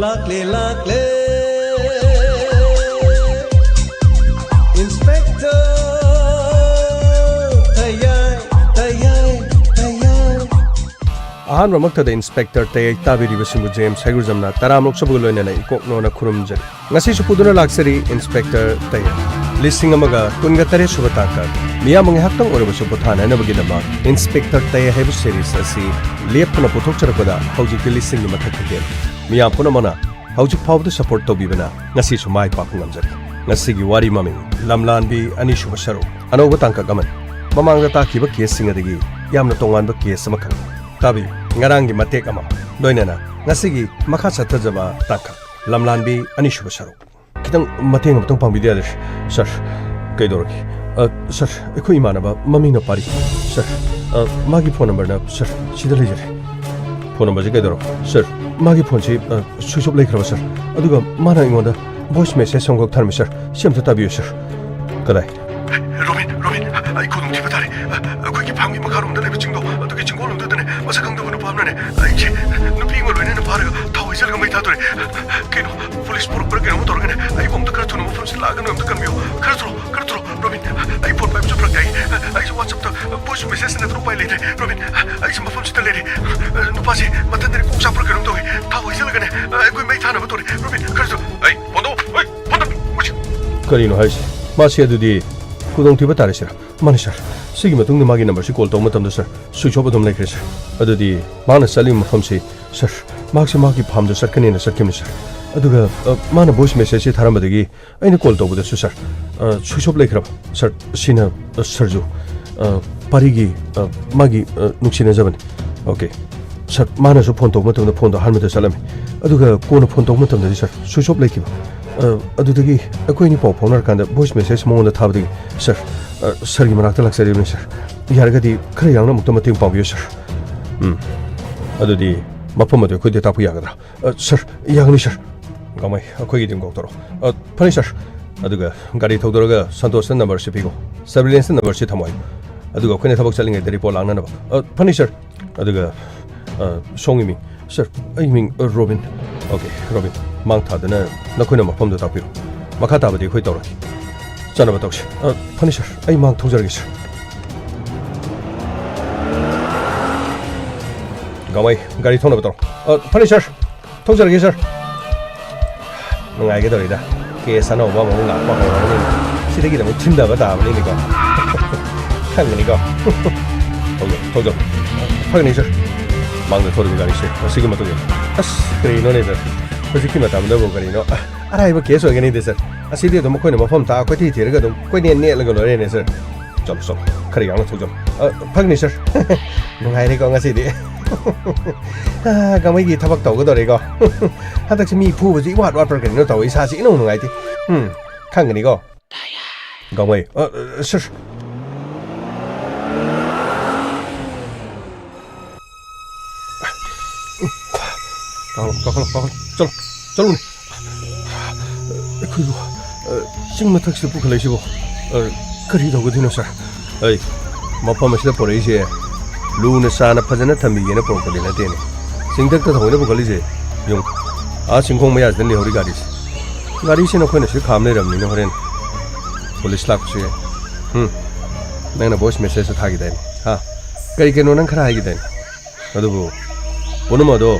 Lakle lakle Inspector Ahan ramak tada inspector tay tabiri basimu James Hagurjamna taramlok sabuglo na ikokno na khurumjari ngasi su puduna laksari inspector tay listing amaga kunga tare subataka miya mangi haktang orabasu pothana na bagidama inspector tay hebu series asi lepna pothok charapada hauji listing ma thakke miya puna mana hauji phawdu support to bibana ngasi su mai pa ngamjari ngasi gi wari mami lamlan bi ani shu basharu anoba tangka gaman mamanga ta kiba case singadagi yamna tongan ba case sama khang tabi ngarangi matek ama doinana ngasigi makha satajaba takha lamlanbi anishu basharu kitang mateng amtong pangbidia des sir kaidorki sir ekoi manaba mami na pari sir magi phone number na sir sida lejare phone number je kaidoro sir magi phone chi switch off laikhraba sir aduga mana ingoda voice message songok tharmi sir semta tabiyo sir kadai Robin ai kodung tiba tare koi ki phangi makarum da lebi chingdo adugi chingolum da ne masa kang da bunu pamna ne ai che nu pingol wene na paraga thawi sel ga mai tha tore keno police pur pur ke mo torgane ai bom da kartu no mo from laga no am da kanmio kartro Robin ai port pipe chopra gai ai whatsapp da push message na tro pai le Robin ai sama phone chita le nu pasi matan de ko sa pur ke no toy thawi sel ga ne ai koi mai tha na tore Robin kartro ai bondo karino hai masi adudi kudong tiba tare sir mani sir sigi matung magi number si call to matam da sir switch off dum like sir adudi mana salim mafam si sir magi pham da sir kanina sir kim sir aduga mana voice message si tharam badagi aina call to buda sir switch off like sir sina sirju parigi magi nuksina jaban okay sir mana so phone to matam da phone da harma da salami aduga kona phone to matam da sir switch off like adudagi akoi ni pau phone kanda voice message mo da thabdi sir sir gi manakta laksari ne sir yaragadi khare yangna mukta mating pawbiyo sir adudi mapam ade khoi de tapu yagadra sir yagni sir gamai akoi gi ding goktoro phani sir aduga gari thogdoroga santosh number si pigo surveillance number si thamoi aduga khoi ne thabak chalingai de report langna na phani sir aduga songi mi sir ai ming Robin okay Robin mang tha dana nakhoi na mapam da tapu makha tabadi khoi tawraki chana batokshi phani sir ai mang thongjargi sir gamai gari thona batoro phani sir thongjargi sir ngai ge dorida ke sana oba mo la pa ko ni sidagi da mo thinda ba da ni ko khangni ko okay thongjar phani sir mang da thori gari sir sigma to as kre no ne da hojiki matam da bo gari no arai ba keso ge ni de sir asidi do mo khoi na mafam ta ko ti thir ga do koi ne ne la ga lo ne sir chalo khari yang thog jam phagni sir ngai re ko ngasi de gamai gi thabak taw ga do re ko hadak si mi phu ba ji wat par kan no taw isa si no ngai ti khang ni ko gamai sir chalo Kudu, sing matak si pukal isi bo, kari dogo dino sir. Ay, mapa masih pore isi, lu nesana pajana tambi gena poro kali na tene. Sing tak tak thawai na pukal isi, yung, sing kong mayas dan lehori gari si na koi nasi kamne ramni na horen, polis lak si, nang na voice message sa thagi den, kari keno nang khara hagi den, adu bo, pono mo do,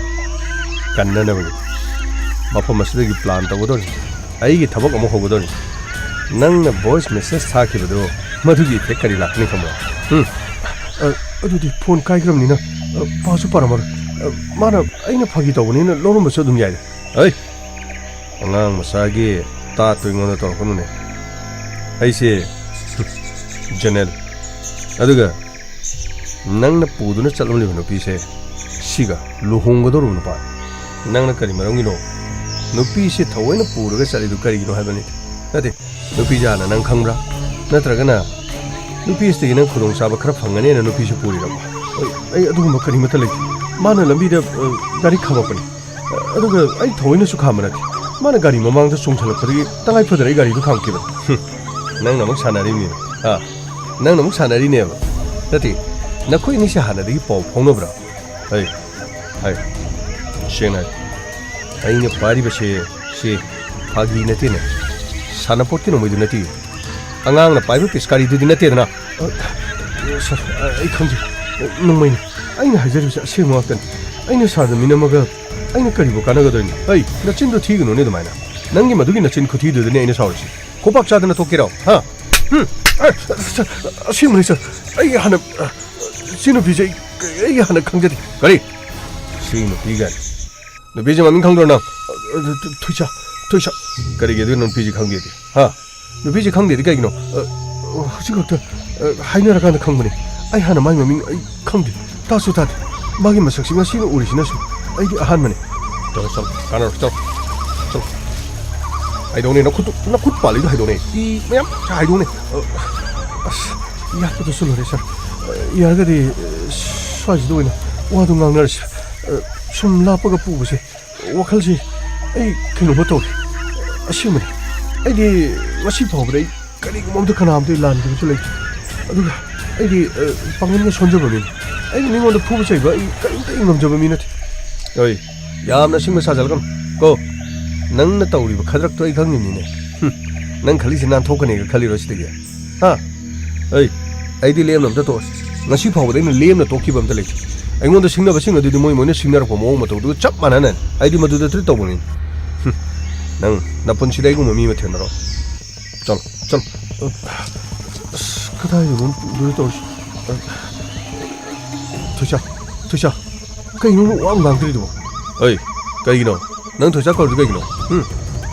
kanna na bagi, mapa masih lagi plan tawo do. 아이기 타박 아무 호거든 낭나 보이스 메시지 타키버도 마두기 백카리 라크니 카모 어두디 폰 카이그럼 니나 파수 파라마 마나 아이나 파기 더보니나 로로 머서 둠 야이 어이 앙 마사기 타 토잉오나 또 코노네 아이시 제넬 아두가 낭나 부두나 찰롬리 호노 피세 시가 루홍거도로노 파 낭나 카리 마롱이노 nupi si thawai na pura sali du kari no habani nate nupi jana nang khangra natraga na nupi sti na khurung saba khara phangani na nupi si puri ra ai adu ma kari mata leki mana lambi da gari khama pani adu ga ai thawai na su khama na mana gari mamang da sung thala pari tangai phadrai gari du kham ki ba nang na mak sanari mi nang na mak sanari ne ba nate na khoi ni si hana de paw phong no bra ai sheng na ꯑꯩꯅ ꯄꯥꯏꯔꯤꯕꯁꯦ ꯁꯤ ꯐꯥꯒꯤ ꯅꯠꯇꯦꯅꯦ ꯁꯥꯟꯅꯄꯣꯠꯀꯤ ꯅꯣꯡꯃꯩꯗꯨ ꯅꯠꯇꯦ ꯑꯉꯥꯡꯅ ꯄꯥꯏꯕ ꯄꯤꯁꯀꯥꯔꯤꯗꯨꯗꯤ ꯅꯠꯇꯦꯗꯅ ꯁꯥꯔ ꯑꯩ ꯈꯪꯖꯩ ꯅꯣꯡꯃꯩꯅꯤ ꯑꯩꯅ ꯍꯥꯏꯖꯔꯤꯕꯁꯦ ꯑꯁꯦꯡꯕ ꯉꯥꯛꯇꯅꯤ ꯑꯩꯅ ꯁꯥꯔꯗ ꯃꯤꯅꯝꯃꯒ ꯑꯩꯅ ꯀꯔꯤꯕꯨ ꯀꯥꯟꯅꯒꯗꯣꯏꯅꯤ ꯑꯩ ꯅꯆꯤꯟꯗꯣ ꯊꯤꯒꯅꯨꯅꯦ ꯑꯗꯨꯃꯥꯏꯅ ꯅꯪꯒꯤ ꯃꯗꯨꯒꯤ ꯅꯆꯤꯟ ꯈꯨꯊꯤꯗꯨꯗꯅꯤ ꯑꯩꯅ ꯁꯥꯎꯔꯤꯁꯤ ꯈꯨꯄꯥꯛ ꯆꯥꯗꯅ ꯊꯣꯛꯀꯦꯔꯣ ꯍꯥ ꯑꯁꯦꯡꯕꯅꯤ ꯁꯥꯔ ꯑꯩ ꯍꯥꯟꯅ ꯁꯤ ꯅꯨꯄꯤꯁꯦ ꯑꯩ ꯍꯥꯟꯅ ꯈꯪꯖꯗꯦ ꯀꯔꯤ ꯁꯤ ꯅꯨꯄꯤꯒ ꯅꯨꯄꯤꯁꯦ ꯃꯃꯤꯡ ꯈꯪꯗ꯭ꯔꯣ ꯅꯪ ꯊꯣꯏꯁꯥ ꯊꯣꯏꯁꯥ ꯀꯔꯤꯒꯤ ꯑꯗꯨ ꯅꯨꯄꯤꯁꯦ ꯈꯪꯗꯦꯗꯤ ꯍꯥ ꯅꯨꯄꯤꯁꯦ ꯈꯪꯗꯦꯗꯤ ꯀꯩꯒꯤꯅꯣ ꯍꯧꯖꯤꯛ ꯈꯛꯇ ꯍꯥꯏꯅꯔꯀꯥꯟꯗ ꯈꯪꯕꯅꯤ ꯑꯩ ꯍꯥꯟꯅ ꯃꯥꯒꯤ ꯃꯃꯤꯡ ꯑꯩ ꯈꯪꯗꯦ ꯇꯥꯁꯨ ꯇꯥꯗꯦ ꯃꯥꯒꯤ ꯃꯁꯛꯁꯤ ꯉꯁꯤꯅ ꯎꯔꯤꯁꯤꯅꯁꯨ ꯑꯩꯒꯤ ꯑꯍꯥꯟꯕꯅꯤ ꯆꯂꯣ ꯆꯂꯣ ꯀꯥꯟꯅꯔꯣ ꯆꯂꯣ ꯆꯂꯣ ꯍꯥꯏꯗꯧꯅꯦ ꯅꯈꯨꯠ ꯄꯥꯜꯂꯤꯗꯣ ꯍꯥꯏꯗꯧꯅꯦ ꯏ ꯃꯌꯥꯝ ꯍꯥꯏꯗꯧꯅꯦ ꯑꯁ ꯌꯥꯠꯄꯗꯁꯨ ꯂꯣꯏꯔꯦ ꯁꯥꯔ ꯌꯥꯔꯒꯗꯤ ꯁ꯭ꯋꯥꯏꯁꯤꯗ ꯑꯣꯏꯅ ꯋꯥꯗꯨ ꯉꯥꯡꯅꯔꯁꯤ ꯁꯨꯝ ꯂꯥꯞꯄꯒ ꯄꯨꯕꯁꯦ ꯋꯥꯈꯜꯁꯤ ꯑꯩ ꯀꯩꯅꯣꯝꯃ ꯇꯧꯔꯦ ꯑꯁꯦꯡꯕꯅꯤ ꯑꯩꯗꯤ ꯉꯁꯤ ꯐꯥꯎꯕꯗ ꯑꯩ ꯀꯔꯤꯒꯨꯝꯕ ꯑꯝꯇ ꯀꯅꯥꯝꯇ ꯂꯥꯟꯈꯤꯕꯁꯨ ꯂꯩꯇꯦ ꯑꯗꯨꯒ ꯑꯩꯗꯤ ꯄꯥꯡꯒꯟꯒ ꯁꯣꯟꯖꯕ ꯃꯤꯅꯤ ꯑꯩꯅ ꯃꯤꯉꯣꯟꯗ ꯐꯨꯕ ꯆꯩꯕ ꯑꯩ ꯀꯔꯤꯝꯇ ꯉꯝꯖꯕ ꯃꯤ ꯅꯠꯇꯦ ꯑꯣꯏ ꯌꯥꯝꯅ ꯑꯁꯤꯡꯕ ꯁꯥꯖꯜꯂꯛꯀꯅꯨ ꯀꯣ ꯅꯪꯅ ꯇꯧꯔꯤꯕ ꯈꯗ꯭ꯔꯛꯇꯣ ꯑꯩ ꯈꯪꯉꯤꯅꯤꯅꯦ ꯅꯪ ꯈꯜꯂꯤꯁꯦ ꯅꯥꯟꯊꯣꯛꯀꯅꯤꯒ ꯈꯜꯂꯤꯔꯣ ꯁꯤꯗꯒꯤ ꯍꯥ ꯑꯩꯗꯤ ꯂꯦꯝꯅ ꯑꯝꯇ ꯇꯣꯛꯑꯁꯤ ꯉꯁꯤ ꯐꯥꯎꯕꯗ ꯑꯩꯅ ꯂꯦꯝꯅ ꯇꯣꯛꯈꯤꯕ ꯑꯝꯇ ꯂꯩꯇꯦ ꯑꯩꯉꯣꯟꯗ ꯁꯤꯡꯅꯕꯁꯤꯡ ꯑꯗꯨꯗꯤ ꯃꯣꯏꯅ ꯁꯤꯡꯅꯔꯛꯄ ꯃꯑꯣꯡ ꯃꯇꯧꯗꯨꯒ ꯆꯞ ꯃꯥꯟꯅꯅ ꯑꯩꯗꯤ ꯃꯗꯨꯗ ꯇ꯭ꯔꯤꯠ ꯇꯧꯕꯅꯤ ꯅꯪ ꯅꯄꯨꯟꯁꯤꯗ ꯑꯩꯒꯨꯝꯕ ꯃꯤ ꯑꯃ ꯊꯦꯡꯅꯔꯣ ꯆꯂꯣ ꯆꯂꯣ ꯑꯁ ꯀꯗꯥꯏꯗꯅꯣ ꯄꯨꯗꯣꯏ ꯇꯧꯔꯤꯁꯤ ꯊꯣꯏꯁꯥ ꯀꯩꯅꯣ ꯋꯥ ꯉꯥꯡꯗ꯭ꯔꯤꯗꯨꯕꯣ ꯑꯩ ꯀꯩꯒꯤꯅꯣ ꯅꯪ ꯊꯣꯏꯁꯥ ꯀꯧꯔꯤꯗꯨ ꯀꯩꯒꯤꯅꯣ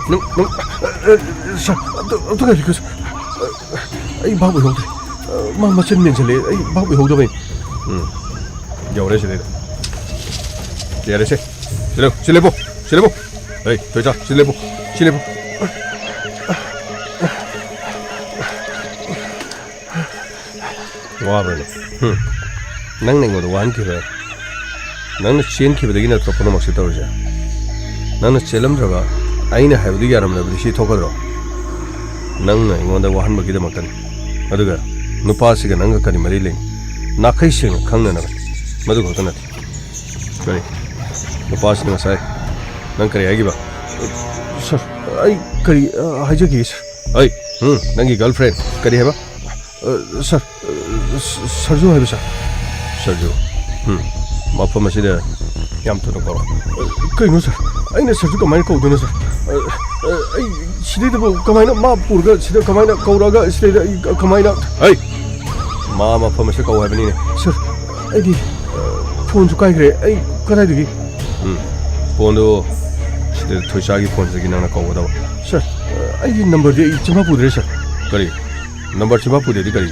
ꯅꯪ ꯁꯥꯔ ꯑꯝꯇ ꯉꯥꯏꯕꯤꯌꯨ ꯁꯥꯔ ꯑꯩ ꯚꯥꯞ ꯑꯣꯏꯍꯧꯗ꯭ꯔꯦ ꯃꯥ ꯃꯆꯤꯟ ꯃꯦꯟꯁꯤꯜꯂꯦ ꯑꯩ ꯚꯥꯞ ꯑꯣꯏꯍꯧꯗꯕꯩ ꯌꯧꯔꯦ ꯁꯤꯗꯩꯗ ꯌꯥꯔꯦꯁꯦ ꯁꯤ ꯂꯦꯞꯄꯣ ꯑꯩ ꯊꯣꯏꯁꯥ ꯁꯤ ꯂꯦꯞꯄꯣ 와버리네. 낭냉 모두 완기래. 나는 지엔키보다기 나 tropono 막시 떨어져. 나는 젤럼 들어가. 아이나 해보디 야람나 버리시 토거들어. 낭나 이건데 와한 먹기도 막간. 어디가 누파시가 낭가까지 말이래. 나카이싱 강나나. 모두 거기나. 그래. 누파시는 사이. 난 그래 얘기 봐. सर आई करी हाइजगी आई नंगी गर्लफ्रेंड करी है बा सर सरजू है सर सरजू मफम असिदा याम तो करो कइनो सर आइना सरजू कमाइन कौदोनो सर आई सिदैदबो कमाइन मा पुरगा सिदा कमाइन कौरागा सिदैदा कमाइन आई मा मफम असे कौ हैबनी ने सर आइदी फोन जो काइग्रे आई कदाइदगी फोन दो थोइसागी फोन से गिना कौगदब सर आई नंबर दे चिमा पुदरे सर करी नंबर चिमा पुदेदी करी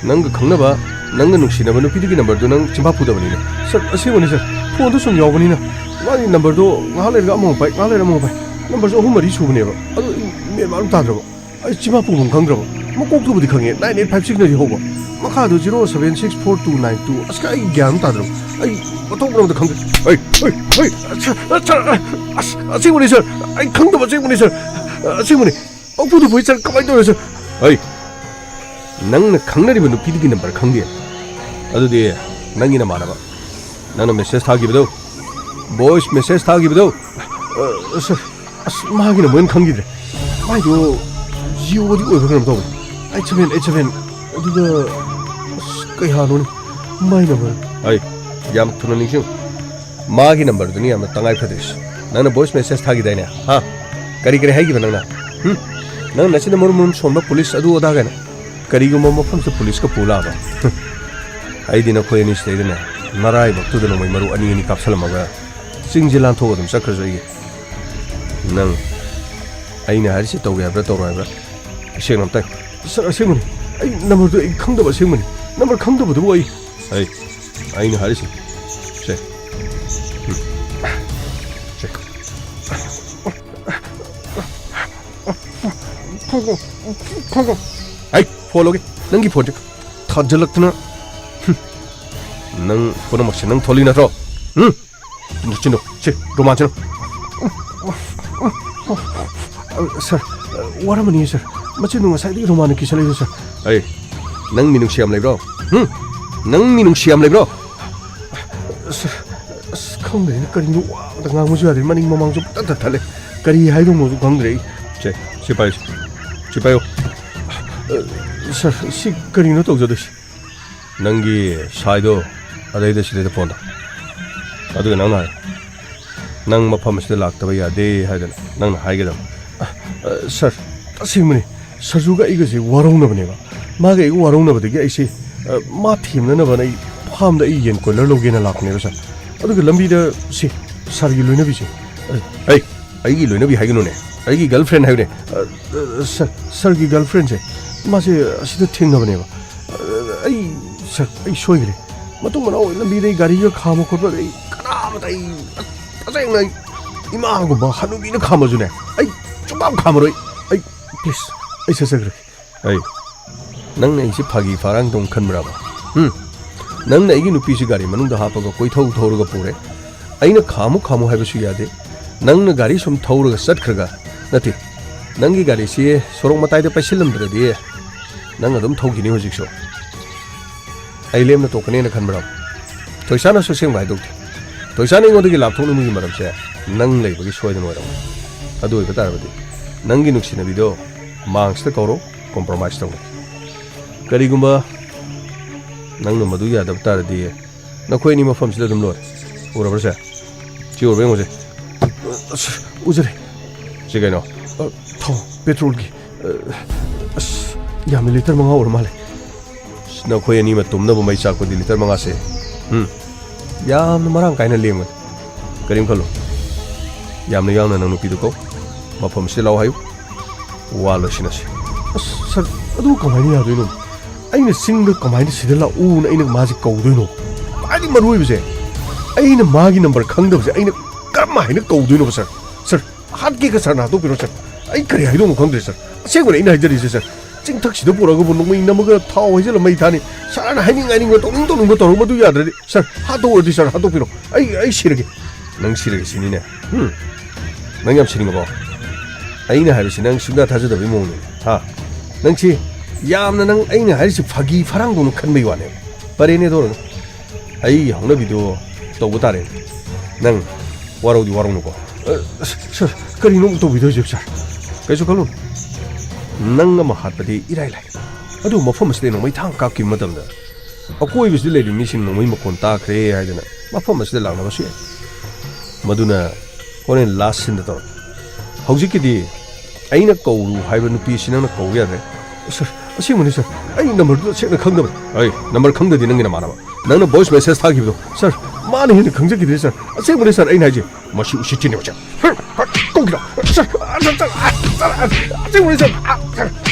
नंग खंगनबा नंग नुक्सिनबा नुपिदगी नंबर दो नंग चिमा पुदबनी सर असेबनी सर फोन दो सुम यावबनी ना मागी नंबर दो ngaलेगा अमो बाय ngaलेगा अमो बाय नंबर जो अहुम मरी सुबनेबा अदो मे मालum ताद्रबो आई चिमा पुगम खंग्रबो मकोक तुबदी खंगे 9856 नदि होबो मखादो 0764292 अस्का आई ज्ञान ताद्रबो आई 어떤 칸데 어이 아세군이 서 아이 강도 아세군이 서 아세군이 억부도 보이잖아 가만히 둬서 어이 낭나 강나리면 누피디기 넘버 강디 어디디 낭이나 말아봐 나는 메시지 타기보다 보이스 메시지 타기보다 마기는 뭔 강기래 마이도 지오 어디 어디 그럼 또 아이 처면 어디가 그이 하노니 마이 넘버 어이 याम थुनो निंगसु मागी नंबर दुनिया में तंगाई प्रदेश नंग वॉइस मेसेज थागी दाइने हां करी करे हाइगी नंगना नंग नसिन मुरमुम सोम पुलिस अदु ओदा गन करीगु मफम से पुलिस को पुला बा आइदिन खोयनि स्टेदने नराय बक्तु दनो मै मरु अनि नि कापसलमगा सिंग जिलान थो दम सक्र जई नंग आइना हारिसे तौगे ब्र तौरायब्रा सेगनम ता सर सेगुनि आई नंबर दो खंगदब सेगुनि नंबर खंगदब दु आई आइना हारिसे से खोगो आई फोलोगे नंगी फोन थाजलक्तना नंग फोन मक्से नंग थोली नथ्रो नुचिनो से रोमांचनो सर वारमनी सर मचिनो ngसाइदि रोमांच किसले सर आई नंग मिनुसियाम लेब्रो नंग मिनुसियाम लेब्रो सर ꯈꯪꯗ꯭ꯔꯦꯅ ꯀꯔꯤꯅꯣ ꯋꯥꯗ ꯉꯥꯡꯕꯁꯨ ꯌꯥꯗ꯭ꯔꯦ ꯃꯅꯤꯡ ꯃꯃꯥꯡꯁꯨ ꯄꯨꯡꯊꯠ ꯊꯠꯂꯦ ꯀꯔꯤ ꯍꯥꯏꯗꯧꯅꯣꯁꯨ ꯈꯪꯗ꯭ꯔꯦ ꯑꯩ ꯁꯤ ꯄꯥꯏꯌꯨ ꯁꯤ ꯄꯥꯏꯌꯨ ꯁꯥꯔ ꯁꯤ ꯀꯔꯤꯅꯣ ꯇꯧꯖꯗꯣꯏꯁꯤ ꯅꯪꯒꯤ ꯁꯥꯏꯗꯣ ꯑꯗꯩꯗ ꯁꯤꯗꯩꯗ ꯐꯣꯟ ꯇꯧ ꯑꯗꯨꯒ ꯅꯪꯅ ꯍꯥꯏ ꯅꯪ ꯃꯐꯝ ꯑꯁꯤꯗ ꯂꯥꯛꯇꯕ ꯌꯥꯗꯦ ꯍꯥꯏꯗꯅ ꯅꯪꯅ ꯍꯥꯏꯒꯗꯕ ꯁꯥꯔ ꯇꯁꯦꯡꯕꯅꯤ ꯁꯔꯖꯨꯒ ꯑꯩꯒꯁꯦ ꯋꯥꯔꯧꯅꯕꯅꯦꯕ ꯃꯥꯒ ꯑꯩꯒ ꯋꯥꯔꯧꯅꯕꯗꯒꯤ ꯑꯩꯁꯦ ꯃꯥ ꯊꯦꯝꯅꯅꯕꯅ ꯑꯩ ꯐꯥꯝꯗ ꯑꯩ ꯌꯦꯟ ꯀꯣꯏꯂꯔ ꯂꯧꯒꯦꯅ ꯂꯥꯛꯄꯅꯦꯕ ꯁꯥꯔ ꯑꯗꯨꯒ ꯂꯝꯕꯤꯗ ꯁꯤ ꯁꯥꯔꯒꯤ ꯂꯣꯏꯅꯕꯤꯁꯦ ꯑꯩꯒꯤ ꯂꯣꯏꯅꯕꯤ ꯍꯥꯏꯒꯅꯨꯅꯦ ꯑꯩꯒꯤ ꯒꯔꯜꯐ꯭ꯔꯦꯟ ꯍꯥꯏꯕꯅꯦ ꯁꯥꯔꯒꯤ ꯒꯔꯜꯐ꯭ꯔꯦꯟꯁꯦ ꯃꯥꯁꯦ ꯑꯁꯤꯗ ꯊꯦꯡꯅꯕꯅꯦꯕ ꯑꯩ ꯁꯥꯔ ꯑꯩ ꯁꯣꯏꯈ꯭ꯔꯦ ꯃꯇꯨꯡ ꯃꯅꯥꯎ ꯂꯝꯕꯤꯗ ꯑꯩ ꯒꯥꯔꯤꯒ ꯈꯥꯝꯕ ꯈꯣꯠꯄꯗ ꯑꯩ ꯀꯅꯥꯃꯇ ꯑꯩ ꯇꯁꯦꯡꯅ ꯏꯃꯥꯒꯨꯝꯕ ꯍꯅꯨꯕꯤꯅ ꯈꯥꯝꯃꯁꯨꯅꯦ ꯑꯩ ꯁꯨꯡꯄꯥꯝ ꯈꯥꯝꯃꯔꯣꯏ ꯑꯩ ꯄ꯭ꯂꯤꯖ ꯑꯩ ꯆꯠꯆꯈ꯭ꯔꯦ ꯅꯪꯅ ꯑꯩꯁꯤ ꯐꯥꯒꯤ ꯐꯥꯔꯥꯡꯗꯧ ꯈꯟꯕ꯭ꯔꯥꯕ ꯅꯪꯅ ꯑꯩꯒꯤ ꯅꯨꯄꯤꯁꯤ ꯒꯥꯔꯤ ꯃꯅꯨꯡꯗ ꯍꯥꯞꯄꯒ ꯀꯣꯏꯊꯧ ꯊꯧꯔꯒ ꯄꯨꯔꯦ ꯑꯩꯅ ꯈꯥꯝꯃꯨ ꯍꯥꯏꯕꯁꯨ ꯌꯥꯗꯦ ꯅꯪꯅ ꯒꯥꯔꯤ ꯁꯨꯝ ꯊꯧꯔꯒ ꯆꯠꯈ꯭ꯔꯒ ꯅꯠꯇꯦ ꯅꯪꯒꯤ ꯒꯥꯔꯤꯁꯤ ꯁꯣꯔꯣꯛ ꯃꯇꯥꯏꯗ ꯄꯩꯁꯤꯜꯂꯝꯗ꯭ꯔꯗꯤ ꯅꯪ ꯑꯗꯨꯝ ꯊꯧꯈꯤꯅꯤ ꯍꯧꯖꯤꯛꯁꯨ ꯑꯩ ꯂꯦꯝꯅ ꯇꯣꯛꯀꯅꯦꯅ ꯈꯟꯕ꯭ꯔꯥꯕ ꯊꯣꯏꯁꯥꯅꯁꯨ ꯑꯁꯦꯡꯕ ꯍꯥꯏꯗꯣꯛꯇꯦ ꯊꯣꯏꯁꯥꯅ ꯑꯩꯉꯣꯟꯗꯒꯤ ꯂꯥꯞꯊꯣꯛꯅꯤꯡꯕꯒꯤ ꯃꯔꯝꯁꯦ ꯅꯪ ꯂꯩꯕꯒꯤ ꯁꯣꯏꯗꯅ ꯑꯣꯏꯔꯝꯃꯤ ꯑꯗꯨ ꯑꯣꯏꯕ ꯇꯥꯔꯕꯗꯤ ꯅꯪꯒꯤ ꯅꯨꯡꯁꯤꯅꯕꯤꯗꯣ ꯃꯥꯡꯁꯤꯗ ꯀꯧꯔꯣ ꯀꯣꯝꯄ꯭ꯔꯣꯃꯥꯏꯁ ꯇꯧꯅꯤ ꯀꯔꯤꯒꯨꯝꯕ ꯅꯪꯅ ꯃꯗꯨ ꯌꯥꯗꯕ ꯇꯥꯔꯗꯤ ꯅꯈꯣꯏ ꯑꯅꯤ ꯃꯐꯝꯁꯤꯗ ꯑꯗꯨꯝ ꯂꯣꯏꯔꯦ ꯎꯔꯕ꯭ꯔꯁꯦ ꯁꯤ ꯎꯔꯕ ꯌꯦꯡꯉꯨꯁꯦ ꯎꯖꯔꯦ ꯁꯤ ꯀꯩꯅꯣ ꯊꯥꯎ ꯄꯦꯇ꯭ꯔꯣꯜꯒꯤ ꯌꯥꯝꯅ ꯂꯤꯇꯔ 5 ꯑꯣꯏꯔ ꯃꯥꯜꯂꯦ ꯅꯈꯣꯏ ꯑꯅꯤꯃ ꯇꯨꯝꯅꯕ ꯃꯩ ꯆꯥꯛꯄꯗꯤ ꯂꯤꯇꯔ 5ꯁꯦ ꯌꯥꯝꯅ ꯃꯔꯥꯡ ꯀꯥꯏꯅ ꯂꯦꯡꯕꯅꯤ ꯀꯔꯤꯝ ꯈꯜꯂꯨ ꯌꯥꯝꯅ ꯌꯥꯡꯅ ꯅꯪ ꯅꯨꯄꯤꯗꯨ ꯀꯧ ꯃꯐꯝ ꯑꯁꯤꯗ ꯂꯥꯛꯑꯣ ꯍꯥꯏꯌꯨ ꯋꯥ ꯂꯣꯏꯁꯤꯟꯅꯁꯤ ꯁꯥꯔ ꯑꯗꯨ ꯀꯃꯥꯏꯅ ꯌꯥꯗꯣꯏꯅꯣ ꯑꯩꯅ ꯆꯤꯡꯗ ꯀꯃꯥꯏꯅ ꯁꯤꯗ ꯂꯥꯛꯎꯅ ꯑꯩꯅ ꯃꯥꯁꯦ ꯀꯧꯗꯣꯏꯅꯣ ꯈ꯭ꯋꯥꯏꯗꯒꯤ ꯃꯔꯨꯑꯣꯏꯕꯁꯦ ꯑꯩꯅ ꯃꯥꯒꯤ ꯅꯝꯕꯔ ꯈꯪꯗꯕꯁꯦ ꯑꯩꯅ ꯀꯔꯝꯍꯥꯏꯅ ꯀꯧꯗꯣꯏꯅꯣꯕ ꯁꯥꯔ ꯍꯥꯠꯀꯦꯒ ꯁꯥꯔꯅ ꯍꯥꯠꯇꯣꯛꯄꯤꯔꯣ ꯁꯥꯔ ꯑꯩ ꯀꯔꯤ ꯍꯥꯏꯗꯣꯏꯅꯣ ꯈꯪꯗ꯭ꯔꯦ ꯁꯥꯔ ꯑꯁꯦꯡꯕꯅꯤ ꯑꯩꯅ ꯍꯥꯏꯖꯔꯤꯁꯦ ꯁꯥꯔ ꯆꯤꯡꯊꯛꯁꯤꯗ ꯄꯨꯔꯒꯕꯨ ꯅꯣꯡꯃꯩ ꯅꯝꯃꯒ ꯊꯥꯎ ꯍꯩꯖꯤꯜꯂ ꯃꯩ ꯊꯥꯅꯤ ꯁꯥꯔꯅ ꯍꯥꯏꯅꯤꯡꯕ ꯇꯧꯅꯤꯡꯕ ꯇꯧꯔꯣ ꯃꯗꯨ ꯌꯥꯗ꯭ꯔꯗꯤ ꯁꯥꯔ ꯍꯥꯠꯇꯣꯛꯎꯔꯗꯤ ꯁꯥꯔ ꯍꯥꯠꯇꯣꯛꯄꯤꯔꯣ ꯑꯩ ꯁꯤꯔꯒꯦ ꯅꯪ ꯁꯤꯔꯒꯦ ꯁꯤꯅꯤꯅꯦ ꯅꯪ ꯌꯥꯝ ꯁꯤꯅꯤꯡꯉꯕꯣ ꯑꯩꯅ ꯍꯥꯏꯕꯁꯤ ꯅꯪ ꯁꯨꯡꯊꯥ ꯊꯥꯖꯗꯕꯒꯤ ꯃꯑꯣꯡꯅꯤ ꯅꯪꯁꯤ ꯌꯥꯝꯅ ꯅꯪ ꯑꯩꯅ ꯍꯥꯏꯔꯤꯁꯤ ꯐꯥꯒꯤ ꯐꯔꯥꯡꯗꯧꯅ ꯈꯟꯕꯒꯤ ꯋꯥꯅꯦꯕ ꯐꯔꯦꯅꯦ ꯗꯣꯔꯒ ꯑꯩ ꯍꯧꯅꯕꯤꯗꯣ ꯇꯧꯕ ꯇꯥꯔꯦ ꯅꯪ ꯋꯥꯔꯧꯅꯨꯀꯣ ꯁꯥꯔ ꯀꯔꯤꯅꯣ ꯇꯧꯕꯤꯗꯣꯏꯁꯦ ꯁꯥꯔ ꯀꯩꯁꯨ ꯈꯜꯂꯨ ꯅꯪ ꯑꯃ ꯍꯥꯠꯄꯗꯤ ꯏꯔꯥꯏ ꯂꯥꯏ ꯑꯗꯨ ꯃꯐꯝ ꯑꯁꯤꯗ ꯅꯣꯡꯃꯩ ꯊꯥꯡ ꯀꯥꯞꯈꯤꯕ ꯃꯇꯝꯗ ꯑꯀꯣꯏꯕꯁꯤꯗ ꯂꯩꯔꯤꯕ ꯃꯤꯁꯤꯡ ꯅꯣꯡꯃꯩ ꯃꯈꯣꯟ ꯇꯥꯈ꯭ꯔꯦ ꯍꯥꯏꯗꯅ ꯃꯐꯝ ꯑꯁꯤꯗ ꯂꯥꯛꯅꯕꯁꯨ ꯌꯥꯏ ꯃꯗꯨꯅ ꯍꯣꯔꯦꯟ ꯂꯥꯁ ꯁꯤꯟꯗ ꯇꯧꯔꯛ ꯍꯧꯖꯤꯛꯀꯤꯗꯤ ꯑꯩꯅ ꯀꯧꯔꯨ ꯍꯥꯏꯕ ꯅꯨꯄꯤꯁꯤ ꯅꯪꯅ ꯀꯧꯕ ꯌꯥꯗ꯭ꯔꯦ ꯁꯥꯔ ꯑꯁꯦꯡꯕꯅꯤ ꯁꯥꯔ ꯑꯩ ꯅꯝꯕꯔꯗꯨ ꯁꯦꯡꯅ ꯈꯪꯗꯕꯅꯤ ꯅꯝꯕꯔ ꯈꯪꯗꯗꯤ ꯅꯪꯒꯤ ꯅꯃꯥꯟꯅꯕ ꯅꯪꯅ ꯚꯣꯏꯁ ꯃꯦꯁꯦꯖ ꯊꯥꯈꯤꯕꯗꯣ ꯁꯥꯔ ꯃꯥꯅ ꯍꯦꯟꯅ ꯈꯪꯖꯈꯤꯗ꯭ꯔꯦ ꯁꯥꯔ ꯑꯁꯦꯡꯕꯅꯤ ꯁꯥꯔ ꯑꯩꯅ ꯍꯥꯏꯖꯦ ꯃꯁꯤ ꯎꯁꯤꯠꯇꯤꯅꯦꯕ ꯁꯥꯔ ꯀꯧꯈꯤꯔꯣ ꯁꯥꯔ ꯑꯁꯦꯡꯕꯅꯤ ꯁꯥꯔ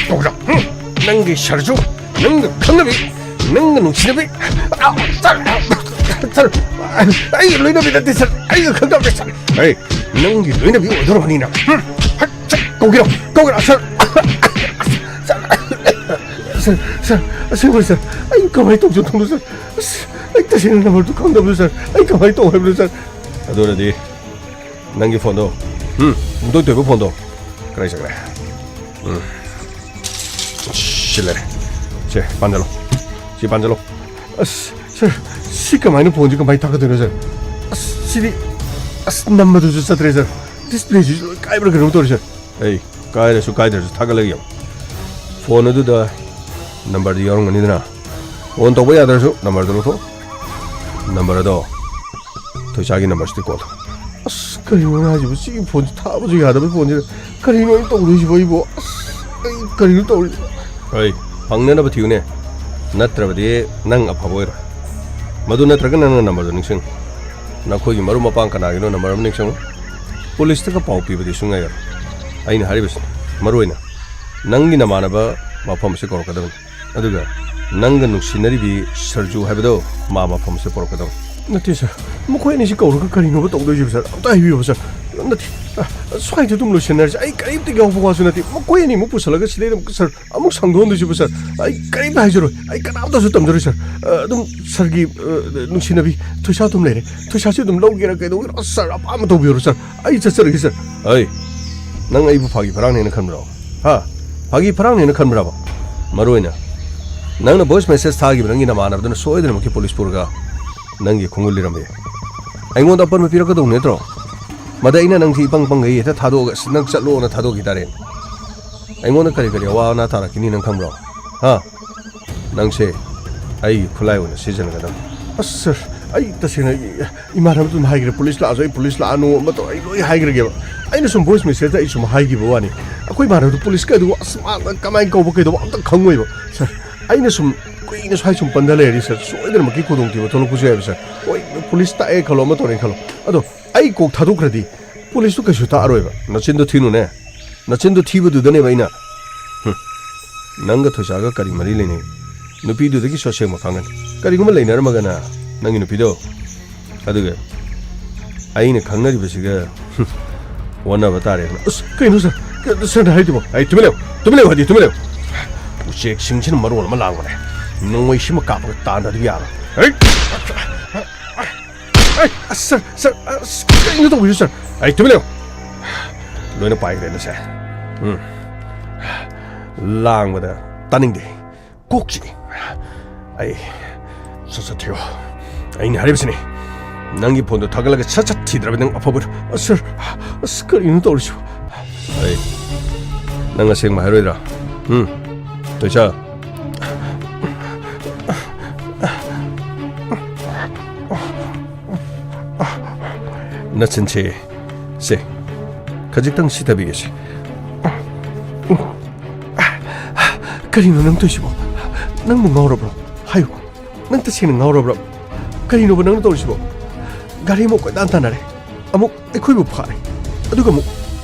ꯀꯧꯈꯤꯔꯣ ꯅꯪꯒꯤ ꯁꯔꯖꯨ ꯅꯪꯒ ꯈꯪꯅꯕꯤ ꯅꯪꯒ ꯅꯨꯡꯁꯤꯅꯕꯤ ꯁꯥꯔ ꯑꯩꯒ ꯂꯣꯏꯅꯕꯤ ꯅꯠꯇꯦ ꯁꯥꯔ ꯑꯩꯒ ꯈꯪꯅꯕꯤ ꯁꯥꯔ ꯅꯪꯒꯤ ꯂꯣꯏꯅꯕꯤ ꯑꯣꯏꯗꯣꯔꯕꯅꯤꯅ ꯀꯧꯈꯤꯔꯣ ꯁꯥꯔ ꯁꯥꯔ ꯑꯁꯦꯡꯕꯅꯤ ꯁꯥꯔ ꯑꯩ ꯀꯃꯥꯏꯅ ꯇꯧꯖꯗꯧꯅꯣ ꯁꯥꯔ ꯑꯩ ꯇꯁꯦꯡꯅ ꯅꯝꯕꯔꯗꯨ ꯈꯪꯗꯕꯗꯣ ꯁꯥꯔ ꯑꯩ ꯀꯃꯥꯏꯅ ꯇꯧ ꯍꯥꯏꯕꯅꯣ ꯁꯥꯔ ꯑꯗꯨꯅꯗꯤ ꯅꯪꯒꯤ ꯐꯣꯟꯗꯣ ꯄꯨꯡꯇꯣꯏ ꯇꯣꯏꯕ ꯐꯣꯟꯗꯣ ꯀꯗꯥꯏ ꯆꯠꯈ꯭ꯔꯦ ꯁꯤ ꯂꯩꯔꯦ ꯁꯤ ꯄꯥꯟꯖꯜꯂꯣ ꯁꯥꯔ ꯁꯤ ꯀꯃꯥꯏꯅ ꯐꯣꯟꯁꯤ ꯀꯃꯥꯏꯅ ꯊꯥꯒꯠꯇꯣꯏꯅꯣ ꯁꯥꯔ ꯁꯤꯗꯤ ꯅꯝꯕꯗꯨꯁꯨ ꯆꯠꯇ꯭ꯔꯦ ꯁꯥꯔ ꯗꯤꯁꯄ꯭ꯂꯦꯁꯤꯁꯨ ꯂꯣꯏ ꯀꯥꯏꯕ꯭ꯔꯥ ꯀꯩꯅꯣ ꯇꯧꯔꯦ ꯁꯥꯔ ꯀꯥꯏꯔꯁꯨ ꯀꯥꯏꯗ꯭ꯔꯁꯨ ꯊꯥꯒꯠꯂꯒ ꯌꯦꯡꯉꯣ ꯐꯣꯟ ꯑꯗꯨꯗ ꯅꯝꯕꯔꯗꯤ ꯌꯥꯎꯔꯝꯒꯅꯤꯗꯅ ꯐꯣꯟ ꯇꯧꯕ ꯌꯥꯗ꯭ꯔꯁꯨ ꯅꯝꯕꯔꯗꯣ ꯂꯧꯊꯣꯛ ꯅꯝꯕꯔ ꯑꯗꯣ ꯊꯣꯏꯁꯥꯒꯤ ꯅꯝꯕꯔꯁꯤꯗꯤ ꯀꯣꯜ ꯀꯔꯤꯅꯣ ꯍꯥꯏꯁꯤꯕꯨ ꯁꯤꯒꯤ ꯐꯣꯟꯁꯤ ꯊꯥꯕꯁꯨ ꯌꯥꯗꯕ ꯐꯣꯟꯁꯤꯗ ꯀꯔꯤꯅꯣ ꯑꯩꯅ ꯇꯧꯗꯣꯏꯁꯤꯕꯣ ꯑꯩꯕꯨ ꯑꯩ ꯀꯔꯤꯅꯣ ꯇꯧꯔꯤ ꯐꯪꯅꯅꯕ ꯊꯤꯌꯨꯅꯦ ꯅꯠꯇ꯭ꯔꯕꯗꯤ ꯅꯪ ꯑꯐꯕ ꯑꯣꯏꯔꯣꯏ ꯃꯗꯨ ꯅꯠꯇ꯭ꯔꯒ ꯅꯪꯅ ꯅꯝꯕꯔꯗꯣ ꯅꯤꯡꯁꯤꯡꯉꯨ ꯅꯈꯣꯏꯒꯤ ꯃꯔꯨꯞ ꯃꯄꯥꯡ ꯀꯅꯥꯒꯤꯅꯣ ꯅꯝꯕꯔ ꯑꯃ ꯅꯤꯡꯁꯤꯡꯉꯨ ꯄꯨꯂꯤꯁꯇꯒ ꯄꯥꯎ ꯄꯤꯕꯗꯤ ꯁꯨꯡꯌꯥ ꯌꯥꯔꯣꯏ ꯑꯩꯅ ꯍꯥꯏꯔꯤꯕꯁꯤꯅꯤ ꯃꯔꯨꯑꯣꯏꯅ ꯅꯪꯒꯤ ꯅꯃꯥꯟꯅꯕ ꯃꯐꯝ ꯑꯁꯤ ꯀꯧꯔꯛꯀꯗꯕꯅꯤ ꯑꯗꯨꯒ ꯅꯪꯒ ꯅꯨꯡꯁꯤꯅꯔꯤꯕꯤ ꯁꯔꯖꯨ ꯍꯥꯏꯕꯗꯣ ꯃꯥ ꯃꯐꯝ ꯑꯁꯤ ꯄꯨꯔꯛꯀꯗꯕꯅꯤ ꯅꯠꯇꯦ ꯁꯥꯔ ꯃꯈꯣꯏ ꯑꯅꯤꯁꯤ ꯀꯧꯔꯒ ꯀꯔꯤꯅꯣꯕ ꯇꯧꯗꯣꯏꯁꯤꯕ ꯁꯥꯔ ꯑꯝꯇ ꯍꯥꯏꯕꯤꯌꯨꯕ ꯁꯥꯔ ꯅꯠꯇꯦ ꯁ꯭ꯋꯥꯏꯗ ꯑꯗꯨꯝ ꯂꯣꯏꯁꯤꯟꯅꯔꯁꯤ ꯑꯩ ꯀꯔꯤꯝꯇ ꯌꯥꯎꯕ ꯋꯥꯁꯨ ꯅꯠꯇꯦ ꯃꯈꯣꯏ ꯑꯅꯤꯃꯨꯛ ꯄꯨꯁꯜꯂꯒ ꯁꯤꯗꯩꯗ ꯁꯥꯔ ꯑꯃꯨꯛ ꯁꯪꯗꯣꯛꯍꯟꯗꯣꯏꯁꯤꯕ ꯁꯥꯔ ꯑꯩ ꯀꯔꯤꯝꯇ ꯍꯥꯏꯖꯔꯣꯏ ꯑꯩ ꯀꯅꯥꯝꯇꯁꯨ ꯇꯝꯖꯔꯣꯏ ꯁꯥꯔ ꯑꯗꯨꯝ ꯁꯥꯔꯒꯤ ꯅꯨꯡꯁꯤꯅꯕꯤ ꯊꯣꯏꯁꯥ ꯑꯗꯨꯝ ꯂꯩꯔꯦ ꯊꯣꯏꯁꯥꯁꯤ ꯑꯗꯨꯝ ꯂꯧꯒꯦꯔꯥ ꯀꯩꯗꯧꯒꯦꯔꯥ ꯁꯥꯔ ꯑꯄꯥꯝꯕ ꯇꯧꯕꯤꯔꯣ ꯁꯥꯔ ꯑꯩ ꯆꯠꯆꯔꯒꯦ ꯁꯥꯔ ꯅꯪ ꯑꯩꯕꯨ ꯐꯥꯒꯤ ꯐꯔꯥꯡꯅꯦꯅ ꯈꯟꯕ꯭ꯔꯣ ꯐꯥꯒꯤ ꯐꯔꯥꯡꯅꯦꯅ ꯈꯟꯕ꯭ꯔꯕ ꯃꯔꯨꯑꯣꯏꯅ ꯅꯪꯅ ꯚꯣꯏꯁ ꯃꯦꯁꯦꯖ ꯊꯥꯈꯤꯕ ꯅꯪꯒꯤ ꯅꯃꯥꯟꯅꯕꯗꯨꯅ ꯁꯣꯏꯗꯅꯃꯛꯀꯤ ꯄꯨꯂꯤꯁ ꯄꯨꯔꯒ ꯅꯪꯒꯤ ꯈꯣꯡꯒꯨꯜ ꯂꯤꯔꯝꯕ ꯌꯥꯏ ꯑꯩꯉꯣꯟꯗ ꯑꯄꯟꯕ ꯄꯤꯔꯛꯀꯗꯧ ꯅꯠꯇ꯭ꯔꯣ ꯃꯗ ꯑꯩꯅ ꯅꯪꯁꯤ ꯏꯄꯪ ꯄꯪꯒꯩ ꯍꯦꯛꯇ ꯊꯥꯗꯣꯛꯑꯒ ꯅꯪ ꯆꯠꯂꯣꯅ ꯊꯥꯗꯣꯛꯈꯤ ꯇꯥꯔꯦ ꯑꯩꯉꯣꯟꯗ ꯀꯔꯤ ꯀꯔꯤ ꯑꯋꯥ ꯑꯅꯥ ꯇꯥꯔꯛꯈꯤꯅꯤ ꯅꯪ ꯈꯪꯕ꯭ꯔꯣ ꯍꯥ ꯅꯪꯁꯦ ꯑꯩꯒꯤ ꯈꯨꯠꯂꯥꯏ ꯑꯣꯏꯅ ꯁꯤꯖꯤꯟꯅꯒꯗꯕꯅꯤ ꯑꯁ ꯁꯔ ꯑꯩ ꯇꯁꯦꯡꯅ ꯏꯃꯥꯟꯅꯕꯗꯨꯅ ꯍꯥꯏꯈ꯭ꯔꯦ ꯄꯨꯂꯤꯁ ꯂꯥꯛꯑꯁꯨ ꯑꯩ ꯄꯨꯂꯤꯁ ꯂꯥꯛꯑꯅꯨ ꯑꯃ ꯇꯧ ꯑꯩ ꯂꯣꯏ ꯍꯥꯏꯈ꯭ꯔꯒꯦꯕ ꯑꯩꯅ ꯁꯨꯝ ꯚꯣꯏꯁ ꯃꯦꯁꯦꯖꯇ ꯑꯩ ꯁꯨꯝ ꯍꯥꯏꯈꯤꯕ ꯋꯥꯅꯤ ꯑꯩꯈꯣꯏ ꯏꯃꯥꯟꯅꯕꯗꯨ ꯄꯨꯂꯤꯁꯀ ꯑꯗꯨ ꯑꯁ ꯃꯥꯅ ꯀꯃꯥꯏꯅ ꯀꯧꯕ ꯀꯩꯗꯧꯕ ꯑꯝꯇ ꯈꯪꯉꯣꯏꯕ ꯁꯔ ꯑꯩꯅ ꯁꯨꯝ ꯀꯨꯏꯅ ꯁ꯭ꯋꯥꯏ ꯁꯨꯝ ꯄꯟꯗ ꯂꯩꯔꯗꯤ ꯁꯔ ꯁꯣꯏꯗꯅꯃꯛꯀꯤ ꯈꯨꯗꯣꯡꯊꯤꯕ ꯊꯣꯛꯂꯛꯄꯁꯨ ꯌꯥꯏꯕ ꯁꯔ ꯍꯣꯏ ꯄꯨꯂꯤꯁ ꯇꯥꯛꯑꯦ ꯈꯜꯂꯣ ꯑꯃ ꯇꯧꯔꯦ ꯈꯜꯂꯣ ꯑꯗꯣ ꯑꯩ ꯀꯣꯛ ꯊꯥꯗꯣꯛꯈ꯭ꯔꯗꯤ ꯄꯨꯂꯤꯁꯇꯨ ꯀꯩꯁꯨ ꯇꯥꯛꯑꯔꯣꯏꯕ ꯅꯆꯤꯟꯗꯣ ꯊꯤꯅꯨꯅꯦ ꯅꯆꯤꯟꯗꯣ ꯊꯤꯕꯗꯨꯗꯅꯦꯕ ꯑꯩꯅ ꯅꯪꯒ ꯊꯣꯏꯁꯥꯒ ꯀꯔꯤ ꯃꯔꯤ ꯂꯩꯅꯩ ꯅꯨꯄꯤꯗꯨꯗꯒꯤ ꯁꯣꯁꯦꯡꯕ ꯈꯪꯒꯅꯤ ꯀꯔꯤꯒꯨꯝꯕ ꯂꯩꯅꯔꯝꯃꯒꯅ ꯅꯪꯒꯤ ꯅꯨꯄꯤꯗꯣ ꯑꯗꯨꯒ ꯑꯩꯅ ꯈꯪꯅꯔꯤꯕꯁꯤꯒ ꯋꯥꯅꯕ ꯇꯥꯔꯦꯗꯅ ꯑꯁ ꯀꯩꯅꯣ ꯁꯔ ꯁꯔꯅ ꯍꯥꯏꯗꯨꯕꯣ ꯑꯩ ꯇꯨꯃꯤꯟ ꯂꯩꯌꯨ ꯍꯥꯏꯗꯤ ꯇꯨꯃꯤꯟ ꯂꯩꯌꯨ ꯎꯆꯦꯛꯁꯤꯡꯁꯤꯅ ꯃꯔꯣꯜ ꯑꯃ ꯂꯥꯡꯕꯅꯦ ꯅꯣꯡꯃꯩꯁꯤꯃ ꯀꯥꯞꯄꯒ ꯇꯥꯟꯗ꯭ꯔꯗꯤ ꯌꯥꯔꯣꯏ ꯑꯁ ꯁꯔ ꯀꯩꯅꯣ ꯇꯧꯕꯤꯌꯨ ꯁꯔ ꯑꯩ ꯇꯨꯃꯤꯟ ꯂꯩꯌꯨ ꯂꯣꯏꯅ ꯄꯥꯏꯈ꯭ꯔꯦꯅ ꯁꯦ ꯂꯥꯡꯕꯗ ꯇꯥꯅꯤꯡꯗꯦ ꯀꯣꯛ ꯆꯤꯛꯏ ꯑꯩ ꯁꯠ ꯊꯤꯌꯣ ꯑꯩꯅ ꯍꯥꯏꯔꯤꯕꯁꯤꯅꯤ ꯅꯪꯒꯤ ꯐꯣꯟꯗꯣ ꯊꯥꯒꯠꯂꯒ ꯁꯠ ꯊꯤꯗ꯭ꯔꯕ ꯅꯪ ꯑꯐꯕ ꯁꯔ ꯑꯁ ꯀꯔꯤꯅꯣ ꯇꯧꯔꯤꯁꯤꯕꯣ ꯑꯩ ꯅꯪ ꯑꯁꯦꯡꯕ ꯍꯥꯏꯔꯣꯏꯗ꯭ꯔꯥ ꯇꯣꯏꯆꯥ ꯅꯆꯤꯟꯁꯦ ꯁꯦ ꯈꯖꯤꯛꯇꯪ ꯁꯤꯊꯕꯤꯒꯦꯁꯦ ꯀꯔꯤꯅꯣ ꯅꯪ ꯇꯧꯔꯤꯁꯤꯕꯣ ꯅꯪꯕꯨ ꯉꯥꯎꯔꯕ꯭ꯔꯣ ꯍꯥꯏꯌꯨ ꯅꯪ ꯇꯁꯦꯡꯅ ꯉꯥꯎꯔꯕ꯭ꯔꯣ ꯀꯔꯤꯅꯣꯕ ꯅꯪꯅ ꯇꯧꯔꯤꯁꯤꯕꯣ ꯒꯥꯔꯤ ꯑꯃꯨꯛ ꯀꯣꯏꯇꯥꯟ ꯇꯥꯟꯅꯔꯦ ꯑꯃꯨꯛ ꯑꯩꯈꯣꯏꯕꯨ ꯐꯥꯔꯦ ꯑꯗꯨꯒ ꯑꯃꯨꯛ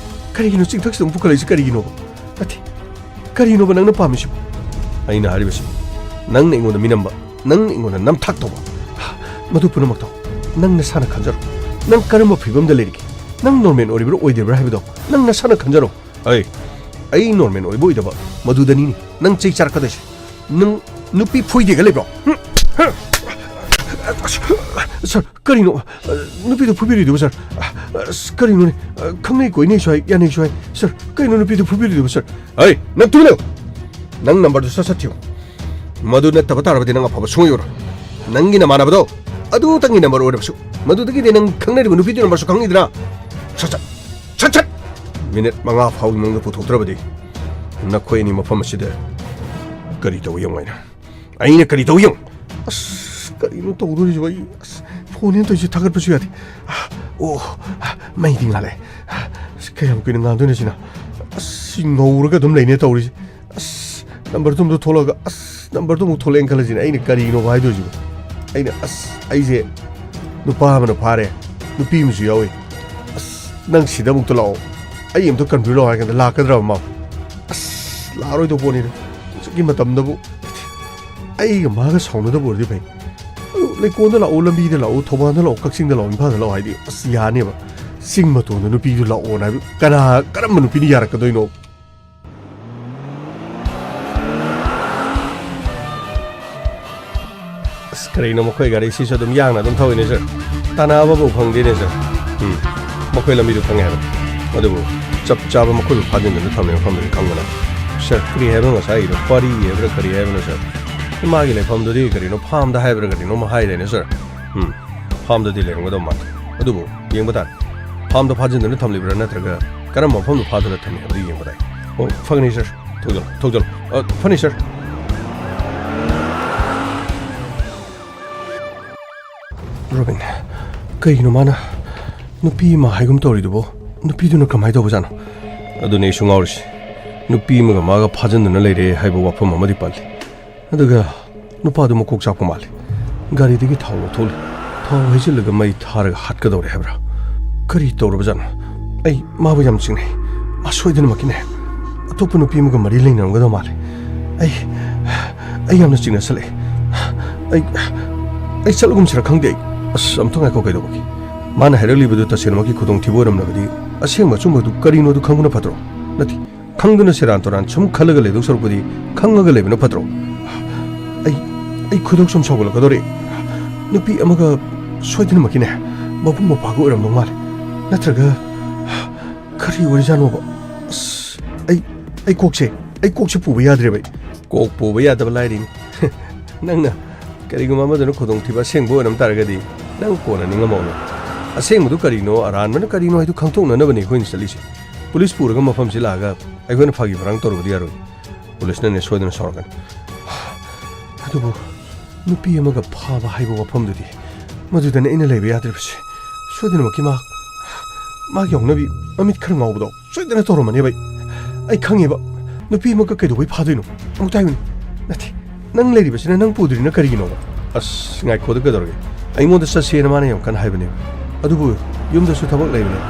ꯀꯔꯤꯒꯤꯅꯣ ꯆꯤꯡꯊꯛꯁꯤꯗ ꯑꯃꯨꯛ ꯄꯨꯈꯠꯂꯛꯏꯁꯤ ꯀꯔꯤꯒꯤꯅꯣꯕ ꯅꯠꯇꯦ ꯀꯔꯤꯅꯣꯕ ꯅꯪꯅ ꯄꯥꯝꯃꯤꯁꯤꯕꯣ ꯑꯩꯅ ꯍꯥꯏꯔꯤꯕꯁꯤ ꯅꯪꯅ ꯑꯩꯉꯣꯟꯗ ꯃꯤꯅꯝꯕ ꯅꯪꯅ ꯑꯩꯉꯣꯟꯗ ꯅꯝꯊꯥꯛ ꯇꯧꯕ ꯃꯗꯨ ꯄꯨꯝꯅꯃꯛꯇꯣ ꯅꯪ ꯅꯁꯥꯅ ꯈꯟꯖꯔꯣ ꯅꯪ ꯀꯔꯝꯕ ꯐꯤꯕꯝꯗ ꯂꯩꯔꯤꯒꯦ ꯅꯪ ꯅꯣꯔꯃꯦꯜ ꯑꯣꯏꯔꯤꯕ꯭ꯔꯥ ꯑꯣꯏꯗꯕ꯭ꯔꯥ ꯍꯥꯏꯕꯗꯣ ꯅꯪ ꯅꯁꯥꯅ ꯈꯟꯖꯔꯣ ꯑꯩ ꯅꯣꯔꯃꯦꯜ ꯑꯣꯏꯕ ꯑꯣꯏꯗꯕ ꯃꯗꯨꯗꯅꯤꯅꯤ ꯅꯪ ꯆꯩ ꯆꯥꯔꯛꯀꯗꯣꯏꯁꯦ ꯅꯪ ꯅꯨꯄꯤ ꯐꯣꯏꯗꯦꯒ ꯂꯩꯕ꯭ꯔꯣ ꯁꯔ ꯀꯔꯤꯅꯣ ꯅꯨꯄꯤꯗꯣ ꯐꯨꯕꯤꯔꯤꯗꯨꯕ ꯁꯔ ꯀꯔꯤꯅꯣꯅꯦ ꯈꯪꯅꯩ ꯀꯣꯏꯅꯩꯁꯨ ꯍꯥꯏ ꯌꯥꯅꯩꯁꯨ ꯍꯥꯏ ꯁꯔ ꯀꯔꯤꯅꯣ ꯅꯨꯄꯤꯗꯣ ꯐꯨꯕꯤꯔꯤꯗꯨꯕ ꯁꯔ ꯅꯪ ꯇꯨꯃꯤꯟ ꯂꯩꯌꯨ ꯅꯪ ꯅꯝꯕꯔꯗꯨ ꯁꯠ ꯊꯤꯌꯨ ꯃꯗꯨ ꯅꯠꯇꯕ ꯇꯥꯔꯕꯗꯤ ꯅꯪ ꯑꯐꯕ ꯁꯨꯡꯑꯣꯏ ꯑꯣꯏꯔꯣꯏ ꯅꯪꯒꯤ ꯅꯃꯥꯟꯅꯕꯗꯣ ꯑꯗꯨꯇꯪꯒꯤ ꯅꯝꯕꯔ ꯑꯣꯏꯔꯕꯁꯨ ꯃꯗꯨꯗꯒꯤꯗꯤ ꯅꯪ ꯈꯪꯅꯔꯤꯕ ꯅꯨꯄꯤꯗꯨ ꯅꯝꯕꯔꯁꯨ ꯈꯪꯉꯤꯗꯅ ꯁꯠ ꯃꯤꯅꯤꯠ 5 ꯐꯥꯎꯒꯤ ꯃꯅꯨꯡꯗ ꯄꯨꯊꯣꯛꯇ꯭ꯔꯕꯗꯤ ꯅꯈꯣꯏ ꯑꯅꯤ ꯃꯐꯝ ꯑꯁꯤꯗ ꯀꯔꯤ ꯇꯧ ꯌꯦꯡꯉꯨ ꯑꯩꯅ ꯀꯔꯤ ꯇꯧ ꯌꯦꯡꯉꯨ ꯑꯁ ꯀꯔꯤꯅꯣ ꯇꯧꯗꯣꯔꯤꯁꯤꯕꯣ ꯑꯩ ꯑꯁ ꯐꯣꯟ ꯇꯧꯔꯤꯁꯤ ꯊꯥꯒꯠꯄꯁꯨ ꯌꯥꯗꯦ ꯑꯣ ꯃꯩꯗꯤ ꯉꯥꯜꯂꯦ ꯑꯁ ꯀꯌꯥꯝ ꯀꯨꯏꯅ ꯉꯥꯟꯗꯣꯏꯅꯣ ꯁꯤꯅ ꯑꯁ ꯉꯧꯔꯒ ꯑꯗꯨꯝ ꯂꯩꯅꯦ ꯇꯧꯔꯤꯁꯤ ꯑꯁ ꯅꯝꯕꯔꯗꯨ ꯑꯃꯨꯛ ꯊꯣꯛꯂꯛꯑꯒ ꯑꯁ ꯅꯝꯕꯔꯗꯨ ꯑꯃꯨꯛ ꯊꯣꯛꯂꯛꯑꯦꯅ ꯈꯜꯂꯁꯤꯅꯦ ꯑꯩꯅ ꯀꯔꯤꯅꯣꯕ ꯍꯥꯏꯗꯣꯏꯁꯤꯕꯣ ꯑꯩꯅ ꯑꯁ ꯑꯩꯁꯦ ꯅꯨꯄꯥ ꯑꯃꯅ ꯐꯥꯔꯦ ꯅꯨꯄꯤ ꯑꯃꯁꯨ ꯌꯥꯎꯏ ꯑꯁ ꯅꯪ ꯁꯤꯗ ꯑꯃꯨꯛꯇ ꯂꯥꯛꯑꯣ ꯑꯩ ꯑꯃꯨꯛꯇ ꯀꯟꯐ꯭ꯌꯨ ꯂꯥꯛꯑꯣ ꯍꯥꯏ ꯀꯥꯟꯗ ꯂꯥꯛꯀꯗ꯭ꯔꯕ ꯃꯥ ꯑꯁ ꯂꯥꯛꯑꯔꯣꯏꯗꯧꯕ ꯄꯣꯠꯅꯤꯗ ꯍꯧꯖꯤꯛꯀꯤ ꯃꯇꯝꯗꯕꯨ ꯑꯩꯒ ꯃꯥꯒ ꯁꯥꯎꯅꯗꯕ ꯑꯣꯏꯔꯗꯤ ꯐꯩ ꯂꯩꯀꯣꯟꯗ ꯂꯥꯛꯑꯣ ꯂꯝꯕꯤꯗ ꯂꯥꯛꯑꯣ ꯊꯧꯕꯥꯜꯗ ꯂꯥꯛꯑꯣ ꯀꯛꯆꯤꯡꯗ ꯂꯥꯛꯑꯣ ꯏꯝꯐꯥꯜꯗ ꯂꯥꯛꯑꯣ ꯍꯥꯏꯗꯤ ꯑꯁ ꯌꯥꯅꯦꯕ ꯆꯤꯡ ꯃꯇꯣꯟꯗ ꯅꯨꯄꯤꯗꯨ ꯂꯥꯛꯑꯣꯅ ꯍꯥꯏꯕ ꯀꯔꯝꯕ ꯅꯨꯄꯤꯅ ꯌꯥꯔꯛꯀꯗꯣꯏꯅꯣ ꯑꯁ ꯀꯔꯤꯅꯣ ꯃꯈꯣꯏ ꯒꯥꯔꯤꯁꯤꯁꯨ ꯑꯗꯨꯝ ꯌꯥꯡꯅ ꯑꯗꯨꯝ ꯊꯧꯏꯅꯦ ꯁꯔ ꯇꯥꯟꯅꯕꯐꯥꯎ ꯐꯪꯗꯦꯅꯦ ꯁꯔ ꯃꯈꯣꯏ ꯂꯝꯕꯤꯗꯨ ꯈꯪꯉꯦ ꯍꯥꯏꯕ ꯑꯗꯨꯕꯨ ꯆꯞ ꯆꯥꯕ ꯃꯈꯣꯏꯕꯨ ꯐꯥꯖꯤꯟꯗꯨꯅ ꯊꯝꯂꯤꯕ ꯃꯐꯝꯗꯨꯗꯤ ꯈꯪꯕꯅ ꯁꯔ ꯀꯔꯤ ꯍꯥꯏꯕꯅꯣ ꯉꯁꯥꯏꯒꯤꯗꯣ ꯄꯥꯔꯤ ꯍꯥꯏꯕ꯭ꯔꯥ ꯀꯔꯤ ꯍꯥꯏꯕꯅꯣ ꯁꯔ ꯃꯥꯒꯤ ꯂꯩꯐꯝꯗꯨꯗꯤ ꯀꯔꯤꯅꯣ ꯐꯥꯝꯗ ꯍꯥꯏꯕ꯭ꯔꯥ ꯀꯔꯤꯅꯣꯃ ꯍꯥꯏꯔꯦꯅꯦ ꯁꯔ ꯐꯥꯝꯗꯗꯤ ꯂꯩꯔꯝꯒꯗꯧ ꯃꯥꯜꯂꯦ ꯑꯗꯨꯕꯨ ꯌꯦꯡꯕ ꯇꯥꯔꯦ ꯐꯥꯝꯗ ꯐꯥꯖꯤꯟꯗꯨꯅ ꯊꯝꯂꯤꯕ꯭ꯔꯥ ꯅꯠꯇ꯭ꯔꯒ ꯀꯔꯝꯕ ꯃꯐꯝꯗ ꯐꯥꯗꯨꯅ ꯊꯝꯃꯤ ꯍꯥꯏꯕꯗꯨ ꯌꯦꯡꯕ ꯇꯥꯏ ꯑꯣ ꯐꯒꯅꯤ ꯁꯔ ꯊꯧꯖꯜꯂꯣ ꯐꯅꯤ ꯁꯔ ꯔꯣꯕꯤꯟ ꯀꯩꯒꯤꯅꯣ ꯃꯥꯅ ꯅꯨꯄꯤ ꯑꯃ ꯍꯥꯏꯒꯨꯝ ꯇꯧꯔꯤꯗꯨꯕꯣ ꯅꯨꯄꯤꯗꯨꯅ ꯀꯃꯥꯏꯅ ꯇꯧꯕꯖꯥꯠꯅꯣ ꯑꯗꯨꯅꯦ ꯑꯩꯁꯨ ꯉꯥꯎꯔꯤꯁꯤ ꯅꯨꯄꯤ ꯑꯃꯒ ꯃꯥꯒ ꯐꯥꯖꯤꯟꯗꯨꯅ ꯂꯩꯔꯦ ꯍꯥꯏꯕ ꯋꯥꯐꯝ ꯑꯃꯗꯤ ꯄꯜꯂꯤ ꯑꯗꯨꯒ ꯅꯨꯄꯥꯗꯨ ꯃꯀꯣꯛ ꯆꯥꯛꯄ ꯃꯥꯜꯂꯤ ꯒꯥꯔꯤꯗꯒꯤ ꯊꯥꯎ ꯂꯧꯊꯣꯛꯂꯤ ꯊꯥꯎ ꯍꯩꯖꯤꯜꯂꯒ ꯃꯩ ꯊꯥꯔꯒ ꯍꯥꯠꯀꯗꯧꯔꯦ ꯍꯥꯏꯕ꯭ꯔꯥ ꯀꯔꯤ ꯇꯧꯔꯕꯖꯥꯠꯅꯣ ꯑꯩ ꯃꯥꯕꯨ ꯌꯥꯝ ꯆꯤꯡꯅꯩ ꯃꯥ ꯁꯣꯏꯗꯅꯃꯛꯀꯤꯅꯦ ꯑꯇꯣꯞꯄ ꯅꯨꯄꯤ ꯑꯃꯒ ꯃꯔꯤ ꯂꯩꯅꯔꯝꯒꯗꯧ ꯃꯥꯜꯂꯤ ꯑꯩ ꯌꯥꯝꯅ ꯆꯤꯡꯅꯁꯜꯂꯛꯑꯦ ꯑꯩ ꯆꯠꯂꯒꯨꯝꯁꯤꯔ ꯈꯪꯗꯦ ꯑꯩ ꯑꯁ ꯑꯝꯇ ꯉꯥꯏꯈꯣ ꯀꯩꯗꯧꯕꯒꯤ ꯃꯥꯅ ꯍꯥꯏꯔꯛꯂꯤꯕꯗꯨ ꯇꯁꯦꯡꯅꯃꯛꯀꯤ ꯈꯨꯗꯣꯡꯊꯤꯕ ꯑꯣꯏꯔꯝꯂꯕꯗꯤ ꯑꯁꯦꯡꯕ ꯑꯆꯨꯝꯕꯗꯨ ꯀꯔꯤꯅꯣꯗꯨ ꯈꯪꯕꯅ ꯐꯠꯇ꯭ꯔꯣ ꯅꯠꯇꯦ ꯈꯪꯗꯨꯅ ꯁꯦꯔꯥꯟ ꯇꯨꯔꯥꯟ ꯁꯨꯝ ꯈꯜꯂꯒ ꯂꯩꯗꯧ ꯁꯔꯨꯛꯄꯨꯗꯤ ꯈꯪꯉꯒ ꯂꯩꯕꯅ ꯐꯠꯇ꯭ꯔꯣ ꯑꯩ ꯈꯨꯗꯣꯛ ꯁꯨꯝ ꯁꯥꯎꯒꯠꯂꯛꯀꯗꯧꯔꯦ ꯅꯨꯄꯤ ꯑꯃꯒ ꯁꯣꯏꯗꯅꯃꯛꯀꯤꯅꯦ ꯃꯕꯨꯡ ꯃꯧꯄ꯭ꯋꯥꯒ ꯑꯣꯏꯔꯝꯗꯧ ꯃꯥꯜꯂꯦ ꯅꯠꯇ꯭ꯔꯒ ꯀꯔꯤ ꯑꯣꯏꯔꯤꯖꯥꯠꯅꯣꯕ ꯑꯁ ꯑꯩ ꯀꯣꯛꯁꯦ ꯄꯨꯕ ꯌꯥꯗ꯭ꯔꯦꯕ ꯀꯣꯛ ꯄꯨꯕ ꯌꯥꯗꯕ ꯂꯥꯏꯔꯤꯅꯤ ꯅꯪꯅ ꯀꯔꯤꯒꯨꯝꯕ ꯑꯃꯗꯨꯅ ꯈꯨꯗꯣꯡꯊꯤꯕ ꯑꯁꯦꯡꯕ ꯑꯣꯏꯔꯝ ꯇꯥꯔꯒꯗꯤ ꯅꯪ ꯀꯣꯟꯅ ꯅꯤꯡꯉꯝꯃꯧꯅꯦ ꯑꯁꯦꯡꯕꯗꯨ ꯀꯔꯤꯅꯣ ꯑꯔꯥꯟꯕꯅ ꯀꯔꯤꯅꯣ ꯍꯥꯏꯗꯨ ꯈꯪꯗꯣꯛꯅꯅꯕꯅꯤ ꯑꯩꯈꯣꯏꯅ ꯆꯠꯂꯤꯁꯦ ꯄꯨꯂꯤꯁ ꯄꯨꯔꯒ ꯃꯐꯝꯁꯤ ꯂꯥꯛꯑꯒ ꯑꯩꯈꯣꯏꯅ ꯐꯥꯒꯤ ꯐꯔꯥꯡ ꯇꯧꯔꯕꯗꯤ ꯌꯥꯔꯣꯏ ꯄꯨꯂꯤꯁꯅꯅꯦ ꯁꯣꯏꯗꯅ ꯁꯥꯎꯔꯛꯀꯅꯤ ꯑꯗꯨꯕꯨ ꯅꯨꯄꯤ ꯑꯃꯒ ꯐꯥꯕ ꯍꯥꯏꯕ ꯋꯥꯐꯝꯗꯨꯗꯤ ꯃꯗꯨꯗꯅ ꯑꯩꯅ ꯂꯩꯕ ꯌꯥꯗ꯭ꯔꯤꯕꯁꯦ ꯁꯣꯏꯗꯅꯃꯛꯀꯤ ꯃꯥꯒꯤ ꯌꯧꯅꯕꯤ ꯃꯃꯤꯠ ꯈꯔ ꯉꯥꯎꯕꯗꯣ ꯁꯣꯏꯗꯅ ꯇꯧꯔꯝꯃꯅꯦꯕ ꯑꯩ ꯈꯪꯉꯦꯕ ꯅꯨꯄꯤ ꯑꯃꯒ ꯀꯩꯗꯧꯕꯩ ꯐꯥꯗꯣꯏꯅꯣ ꯑꯃꯨꯛꯇ ꯍꯥꯏꯌꯨꯅꯦ ꯅꯠꯇꯦ ꯅꯪ ꯂꯩꯔꯤꯕꯁꯤꯅ ꯅꯪ ꯄꯨꯗ꯭ꯔꯤꯅ ꯀꯔꯤꯒꯤꯅꯣꯕ ꯑꯁ ꯉꯥꯏꯈꯣꯗ ꯀꯩꯗꯧꯔꯒꯦ ꯑꯩꯉꯣꯟꯗ ꯆꯠꯁꯦꯅ ꯃꯥꯅ ꯌꯥꯝ ꯀꯟꯅ ꯍꯥꯏꯕꯅꯦꯕ ꯑꯗꯨꯕꯨ ꯌꯨꯝꯗꯁꯨ ꯊꯕꯛ ꯂꯩꯕꯅꯦ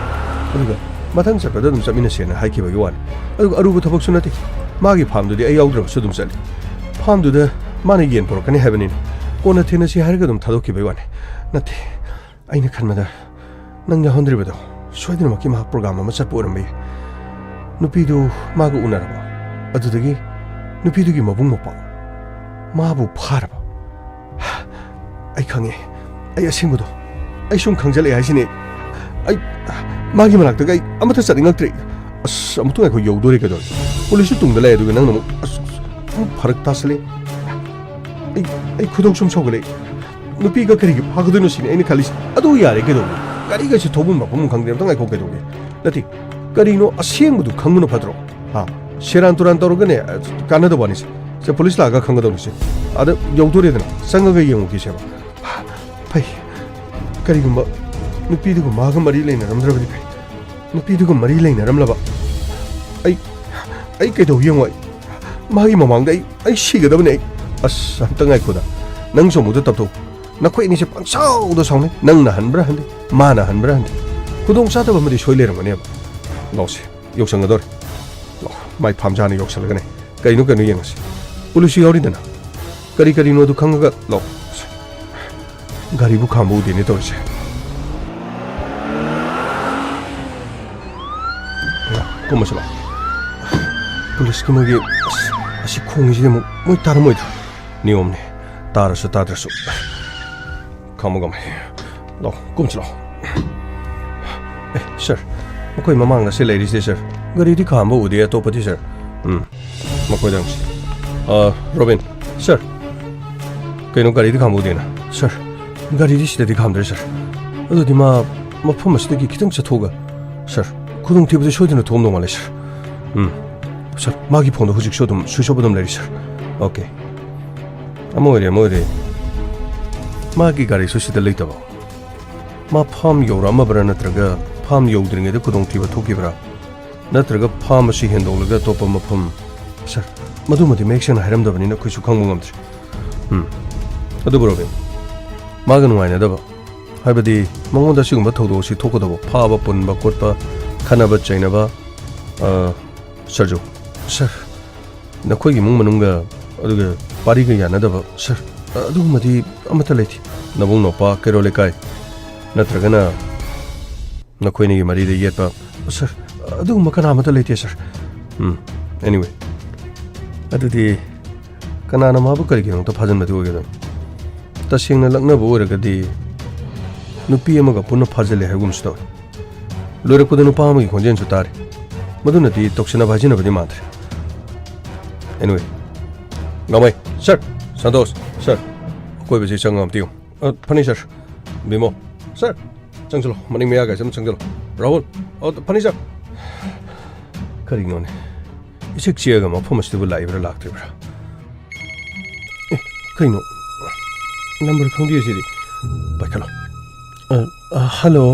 ꯑꯗꯨꯒ ꯃꯊꯪ ꯆꯠꯄꯗ ꯑꯗꯨꯝ ꯆꯠꯃꯤꯟꯅꯁꯦꯅ ꯍꯥꯏꯈꯤꯕꯒꯤ ꯋꯥꯅꯤ ꯑꯗꯨꯒ ꯑꯔꯨꯕ ꯊꯕꯛꯁꯨ ꯅꯠꯇꯦ ꯃꯥꯒꯤ ꯐꯥꯝꯗꯨꯗꯤ ꯑꯩ ꯌꯥꯎꯗ꯭ꯔꯕꯁꯨ ꯑꯗꯨꯝ ꯆꯠꯂꯤ ꯐꯥꯝꯗꯨꯗ ꯃꯥꯅ ꯌꯦꯟ ꯄꯨꯔꯛꯀꯅꯤ ꯍꯥꯏꯕꯅꯤꯅ ꯀꯣꯟꯅ ꯊꯦꯡꯅꯁꯤ ꯍꯥꯏꯔꯒ ꯑꯗꯨꯝ ꯊꯥꯗꯣꯛꯈꯤꯕꯒꯤ ꯋꯥꯅꯤ ꯅꯠꯇꯦ ꯑꯩꯅ ꯈꯟꯕꯗ ꯅꯪ ꯌꯥꯎꯍꯟꯗ꯭ꯔꯤꯕꯗꯣ ꯁꯣꯏꯗꯅꯃꯛꯀꯤ ꯃꯍꯥꯛ ꯄ꯭ꯔꯣꯒ꯭ꯔꯥꯝ ꯑꯃ ꯆꯠꯄ ꯑꯣꯏꯔꯝꯕ ꯌꯥꯏ ꯅꯨꯄꯤꯗꯨ ꯃꯥꯒ ꯎꯅꯔꯕ ꯑꯗꯨꯗꯒꯤ ꯅꯨꯄꯤꯗꯨꯒꯤ ꯃꯕꯨꯡ ꯃꯧꯄꯥ ꯃꯥꯕꯨ ꯐꯥꯔꯕ ꯑꯩ ꯈꯪꯉꯦ ꯑꯩ ꯑꯁꯦꯡꯕꯗꯣ ꯑꯩ ꯁꯨꯝ ꯈꯪꯖꯜꯂꯛꯑꯦ ꯍꯥꯏꯁꯤꯅꯦ ꯑꯩ ꯃꯥꯒꯤ ꯃꯅꯥꯛꯇꯒ ꯑꯩ ꯑꯃꯠꯇ ꯆꯠꯅꯤꯡꯉꯛꯇ꯭ꯔꯦ ꯑꯁ ꯑꯃꯨꯛꯇꯪ ꯑꯩꯈꯣꯏ ꯌꯧꯗꯣꯔꯦ ꯀꯩꯗꯧꯔꯦ ꯄꯨꯂꯤꯁꯁꯨ ꯇꯨꯡꯗ ꯂꯩ ꯑꯗꯨꯒ ꯅꯪꯅ ꯑꯃꯨꯛ ꯐꯔꯛ ꯇꯥꯁꯜꯂꯦ ꯑꯩ ꯈꯨꯗꯧ ꯁꯨꯝ ꯁꯧꯒꯠꯂꯦ ꯅꯨꯄꯤꯒ ꯀꯔꯤꯒꯤ ꯐꯥꯒꯗꯣꯏꯅꯣ ꯁꯤꯅꯦ ꯑꯩꯅ ꯈꯜꯂꯤꯁꯦ ꯑꯗꯨ ꯌꯥꯔꯦ ꯀꯩꯗꯧꯒꯦ ꯒꯥꯔꯤꯒꯁꯦ ꯊꯧꯐꯝ ꯃꯐꯝ ꯈꯪꯗꯦ ꯑꯝꯇꯪ ꯉꯥꯏꯈꯣ ꯀꯩꯗꯧꯒꯦ ꯅꯠꯇꯦ ꯀꯔꯤꯅꯣ ꯑꯁꯦꯡꯕꯗꯨ ꯈꯪꯕꯅ ꯐꯠꯇ꯭ꯔꯣ ꯁꯦꯔꯥꯟ ꯇꯨꯔꯥꯟ ꯇꯧꯔꯒꯅꯦ ꯀꯥꯟꯅꯗꯕ ꯋꯥꯅꯤꯁꯦ ꯁꯦ ꯄꯨꯂꯤꯁ ꯂꯥꯛꯑꯒ ꯈꯪꯒꯗꯧꯅꯤꯁꯦ ꯑꯗ ꯌꯧꯗꯣꯔꯦꯗꯅ ꯆꯪꯉꯒ ꯌꯦꯡꯉꯨꯈꯤꯁꯦꯕ ꯐꯩ ꯀꯔꯤꯒꯨꯝꯕ ꯅꯨꯄꯤꯗꯨꯒ ꯃꯥꯒ ꯃꯔꯤ ꯂꯩꯅꯔꯝꯗ꯭ꯔꯕꯗꯤ ꯐꯩ ꯅꯨꯄꯤꯗꯨꯒ ꯃꯔꯤ ꯂꯩꯅꯔꯝꯂꯕ ꯑꯩ ꯀꯩꯗꯧ ꯌꯦꯡꯉꯣ ꯃꯥꯒꯤ ꯃꯃꯥꯡꯗ ꯑꯩ ꯁꯤꯒꯗꯕꯅꯦ ꯑꯩ ꯑꯁ ꯑꯝꯇ ꯉꯥꯏꯈꯣꯗ ꯅꯪꯁꯨ ꯑꯃꯨꯛꯇ ꯇꯞꯊꯣꯛ ꯅꯈꯣꯏ ꯑꯅꯤꯁꯦ ꯄꯪꯁꯥꯎꯗ ꯁꯥꯎꯅꯩ ꯅꯪꯅ ꯍꯟꯕ꯭ꯔꯥ ꯍꯟꯗꯦ ꯃꯥꯅ ꯍꯟꯕ꯭ꯔꯥ ꯍꯟꯗꯦ ꯈꯨꯗꯣꯡ ꯆꯥꯗꯕ ꯑꯃꯗꯤ ꯁꯣꯏ ꯂꯩꯔꯝꯒꯅꯦꯕ ꯂꯥꯛꯁꯦ ꯌꯧꯁꯪꯒꯗꯧꯔꯦ ꯃꯥꯏ ꯐꯥꯝꯖꯥꯅ ꯌꯧꯁꯜꯂꯒꯅꯦ ꯀꯩꯅꯣ ꯌꯦꯡꯉꯁꯤ ꯄꯨꯂꯤꯁꯁꯨ ꯌꯥꯎꯔꯤꯗꯅ ꯀꯔꯤꯅꯣꯗꯨ ꯈꯪꯉꯒ ꯂꯥꯛ ꯒꯥꯔꯤꯕꯨ ꯈꯥꯝꯕ ꯎꯗꯦꯅꯦ ꯇꯧꯔꯤꯁꯦ ꯀꯨꯝꯃꯁꯤ ꯂꯥꯛ ꯄꯨꯂꯤꯁꯀꯤ ꯃꯣꯏꯒꯤ ꯑꯁꯤ ꯈꯣꯡꯉꯤꯁꯤꯗꯤ ꯑꯃꯨꯛ ꯃꯣꯏ ꯇꯥꯔꯝꯃꯣꯏꯗ꯭ꯔꯥ ꯅꯤꯌꯣꯝꯅꯤ ꯇꯥꯔꯁꯨ ꯇꯥꯗ꯭ꯔꯁꯨ ꯈꯥꯝꯃꯨ ꯂꯥꯛ ꯀꯨꯝꯁꯤ ꯂꯥꯛ ꯁꯥꯔ ꯃꯈꯣꯏ ꯃꯃꯥꯡꯗ ꯁꯤ ꯂꯩꯔꯤꯁꯦ ꯁꯥꯔ ꯒꯥꯔꯤꯗꯤ ꯈꯥꯝꯕ ꯎꯗꯦ ꯑꯇꯣꯞꯄꯗꯤ ꯁꯥꯔ ꯃꯈꯣꯏꯗꯪꯁꯤ ꯔꯣꯕꯤꯟ ꯁꯥꯔ ꯀꯩꯅꯣ ꯒꯥꯔꯤꯗꯤ ꯈꯥꯝꯕ ꯎꯗꯦꯅ ꯁꯥꯔ ꯒꯥꯔꯤꯗꯤ ꯁꯤꯗꯗꯤ ꯈꯥꯝꯗ꯭ꯔꯦ ꯁꯥꯔ ꯑꯗꯨꯗꯤ ꯃꯐꯝ ꯑꯁꯤꯗꯒꯤ ꯈꯤꯇꯪ ꯆꯠꯊꯣꯛꯑꯒ ꯁꯥꯔ ꯈꯨꯗꯣꯡꯊꯤꯕꯗꯤ ꯁꯣꯏꯗꯅ ꯊꯣꯛꯑꯝꯗꯧ ꯃꯥꯜꯂꯦ ꯁꯥꯔ ꯁꯥꯔ ꯃꯥꯒꯤ ꯐꯣꯟꯗꯣ ꯍꯧꯖꯤꯛꯁꯨ ꯑꯗꯨꯝ ꯁ꯭ꯋꯤꯆ ꯑꯣꯐ ꯑꯗꯨꯝ ꯂꯩꯔꯤ ꯁꯥꯔ ꯑꯣꯀꯦ ꯑꯃ ꯑꯣꯏꯔꯦ ꯃꯥꯒꯤ ꯒꯥꯔꯤꯁꯨ ꯁꯤꯗ ꯂꯩꯇꯕ ꯃꯥ ꯐꯥꯝ ꯌꯧꯔꯛꯑꯝꯃꯕ꯭ꯔꯥ ꯅꯠꯇ꯭ꯔꯒ ꯐꯥꯝ ꯌꯧꯗ꯭ꯔꯤꯉꯩꯗ ꯈꯨꯗꯣꯡꯊꯤꯕ ꯊꯣꯛꯈꯤꯕ꯭ꯔꯥ ꯅꯠꯇ꯭ꯔꯒ ꯐꯥꯝ ꯑꯁꯤ ꯍꯦꯟꯗꯣꯛꯂꯒ ꯑꯇꯣꯞꯄ ꯃꯐꯝ ꯁꯥꯔ ꯃꯗꯨꯃꯗꯤ ꯃꯌꯦꯛ ꯁꯦꯡꯅ ꯍꯥꯏꯔꯝꯗꯕꯅꯤꯅ ꯑꯩꯈꯣꯏꯁꯨ ꯈꯪꯕ ꯉꯝꯗ꯭ꯔꯦ ꯑꯗꯨꯕꯨ ꯔꯣꯕꯤꯟ ꯃꯥꯒ ꯅꯨꯡꯉꯥꯏꯅꯗꯕ ꯍꯥꯏꯕꯗꯤ ꯃꯉꯣꯟꯗ ꯑꯁꯤꯒꯨꯝꯕ ꯊꯧꯗꯣꯛ ꯑꯁꯤ ꯊꯣꯛꯀꯗꯕ ꯐꯥꯕ ꯄꯨꯟꯕ ꯈꯣꯠꯄ ꯈꯟꯅꯕ ꯆꯩꯅꯕ ꯁꯔꯖꯨ ꯁꯥꯔ ꯅꯈꯣꯏꯒꯤ ꯏꯃꯨꯡ ꯃꯅꯨꯡꯒ ꯑꯗꯨꯒ ꯄꯥꯔꯤꯒ ꯌꯥꯅꯗꯕ ꯁꯥꯔ ꯑꯗꯨꯒꯨꯝꯕꯗꯤ ꯑꯃꯠꯇ ꯂꯩꯇꯦ ꯅꯕꯨꯡ ꯅꯧꯄꯥ ꯀꯩꯔꯣꯜ ꯂꯩꯀꯥꯏ ꯅꯠꯇ꯭ꯔꯒꯅ ꯅꯈꯣꯏꯅꯤꯒꯤ ꯃꯔꯤꯗ ꯌꯦꯠꯄ ꯁꯥꯔ ꯑꯗꯨꯒꯨꯝꯕ ꯀꯅꯥ ꯑꯃꯠꯇ ꯂꯩꯇꯦ ꯁꯥꯔ ꯑꯦꯅꯤꯋꯦ ꯑꯗꯨꯗꯤ ꯀꯅꯥꯅ ꯃꯥꯕꯨ ꯀꯔꯤꯒꯤꯗꯃꯛꯇ ꯐꯥꯖꯤꯟꯕꯗꯤ ꯑꯣꯏꯒꯗꯕꯅꯤ ꯇꯁꯦꯡꯅ ꯂꯛꯅꯕ ꯑꯣꯏꯔꯒꯗꯤ ꯅꯨꯄꯤ ꯑꯃꯒ ꯄꯨꯟꯅ ꯐꯥꯖꯤꯜꯂꯦ ꯍꯥꯏꯕꯒꯨꯝꯁꯨ ꯇꯧꯏ ꯂꯣꯏꯔꯛꯄꯗ ꯅꯨꯄꯥ ꯑꯃꯒꯤ ꯈꯣꯟꯖꯦꯜꯁꯨ ꯇꯥꯔꯤ ꯃꯗꯨꯅꯗꯤ ꯇꯧꯁꯤꯟꯅꯕ ꯍꯥꯏꯖꯤꯟꯅꯕꯗꯤ ꯃꯥꯟꯗ꯭ꯔꯦ ꯑꯦꯅꯤꯋꯦ ꯉꯝꯃꯩ ꯁꯥꯔ ꯁꯟꯇꯣꯁ ꯁꯥꯔ ꯑꯀꯣꯏꯕꯁꯤ ꯆꯪꯉ ꯑꯝꯇ ꯌꯦꯡꯉꯨ ꯐꯅꯤ ꯁꯥꯔ ꯕꯤꯃꯣ ꯁꯥꯔ ꯆꯪꯁꯤꯜꯂꯣ ꯃꯅꯤꯡ ꯃꯌꯥꯒꯥꯏꯁꯦ ꯑꯃ ꯆꯪꯁꯤꯜꯂꯣ ꯔꯥꯍꯨꯜ ꯐꯅꯤ ꯁꯥꯔ ꯀꯔꯤꯅꯣꯅꯦ ꯏꯆꯦꯛ ꯆꯤꯛꯑꯒ ꯃꯐꯝ ꯑꯁꯤꯗꯕꯨ ꯂꯥꯛꯏꯕ꯭ꯔꯥ ꯂꯥꯛꯇ꯭ꯔꯤꯕ꯭ꯔꯥ ꯀꯩꯅꯣ ꯅꯝꯕꯔ ꯈꯪꯗꯦ ꯁꯤꯗꯤ ꯄꯥꯏꯈꯠꯂꯣ ꯍꯜꯂꯣ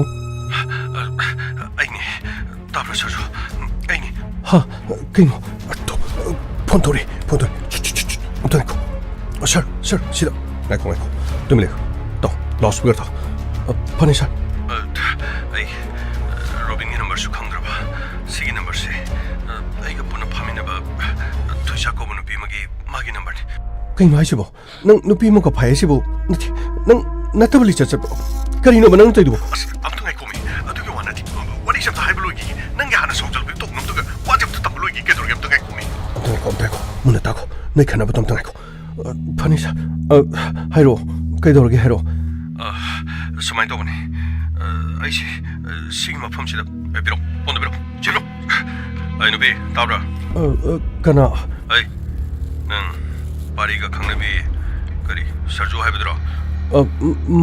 ꯑꯩꯅꯦ ꯇꯥꯕ꯭ꯔꯥ ꯁꯥꯔ ꯑꯩꯅꯦ ꯀꯩꯅꯣ ꯐꯣꯟ ꯇꯧꯔꯦ ꯑꯝꯇ ꯉꯥꯏꯈꯣ ꯁꯥꯔ ꯁꯤꯗ ꯉꯥꯏꯈꯣ ꯇꯨꯃꯤꯟ ꯂꯩꯈꯣ ꯇꯧ ꯂꯥꯎꯠ ꯁ꯭ꯄꯤꯀꯔ ꯇꯧ ꯐꯅꯤ ꯁꯥꯔ ꯑꯩ ꯔꯣꯕꯤꯟꯒꯤ ꯅꯝꯕꯔꯁꯨ ꯈꯪꯗ꯭ꯔꯕ ꯁꯤꯒꯤ ꯅꯝꯕꯔꯁꯦ ꯑꯩꯒ ꯄꯨꯟꯅ ꯐꯥꯃꯤꯟꯅꯕ ꯊꯣꯏꯁꯥ ꯀꯧꯕ ꯅꯨꯄꯤ ꯑꯃꯒꯤ ꯃꯥꯒꯤ ꯅꯝꯕꯔꯅꯤ ꯀꯩꯅꯣ ꯍꯥꯏꯁꯤꯕꯣ ꯅꯪ ꯅꯨꯄꯤ ꯑꯃꯒ ꯐꯥꯏ ꯍꯥꯏꯁꯤꯕꯣ ꯅꯠꯇꯦ ꯅꯪ ꯅꯠꯇꯕ ꯂꯤꯆꯠ ꯆꯠꯄ꯭ꯔꯣ ꯀꯔꯤꯅꯣꯕ ꯅꯪ ꯇꯧꯏꯗꯨꯕꯣ ꯑꯝꯇ ꯉꯥꯏꯈꯣꯃꯤ ꯑꯗꯨꯒꯤ ꯋꯥ ꯅꯠꯇꯦ ꯋꯥꯔꯤꯁꯦ ꯑꯝꯇ ꯍꯥꯏꯕ ꯂꯣꯏꯈꯤ ꯅꯪꯒꯤ ꯍꯥꯟꯅ ꯁꯥꯎꯖꯜꯕꯒꯤ ꯇꯧꯅꯝꯗꯨꯒ ꯋꯥꯁꯦ ꯑꯝꯇ ꯇꯝꯕ ꯂꯣꯏꯈꯤ ꯀꯩꯗꯧꯔꯒꯦ ꯑꯝꯇ ꯉꯥꯏꯈꯣꯃꯤ ꯑꯝꯇ ꯉꯥꯏꯈꯣ ꯃꯨꯟꯅ ꯇꯥꯈꯣ ꯅꯣꯏ ꯈꯟꯅꯕꯗꯣ ꯑꯝꯇ ꯉꯥꯏꯈꯣ ꯐꯅꯤ ꯁꯥꯔ ꯍꯥꯏꯔꯛꯑꯣ ꯀꯩꯗꯧꯔꯒꯦ ꯍꯥꯏꯔꯛꯑꯣ ꯁꯨꯃꯥꯏꯅ ꯇꯧꯕꯅꯤ ꯑꯩꯁꯦ ꯁꯤꯒꯤ ꯃꯐꯝꯁꯤꯗ ꯄꯤꯔꯛꯑꯣ ꯐꯣꯟꯗ ꯄꯤꯔꯛꯑꯣ ꯆꯤꯜꯂꯣ ꯑꯩ ꯅꯨꯄꯤ ꯇꯥꯕ꯭ꯔꯥ ꯀꯅꯥ ꯑꯩ ꯅꯪ ꯄꯥꯔꯤꯒ ꯈꯪꯅꯕꯤ ꯀꯔꯤ ꯁꯔꯖꯨ ꯍꯥꯏꯕꯗꯨꯔꯣ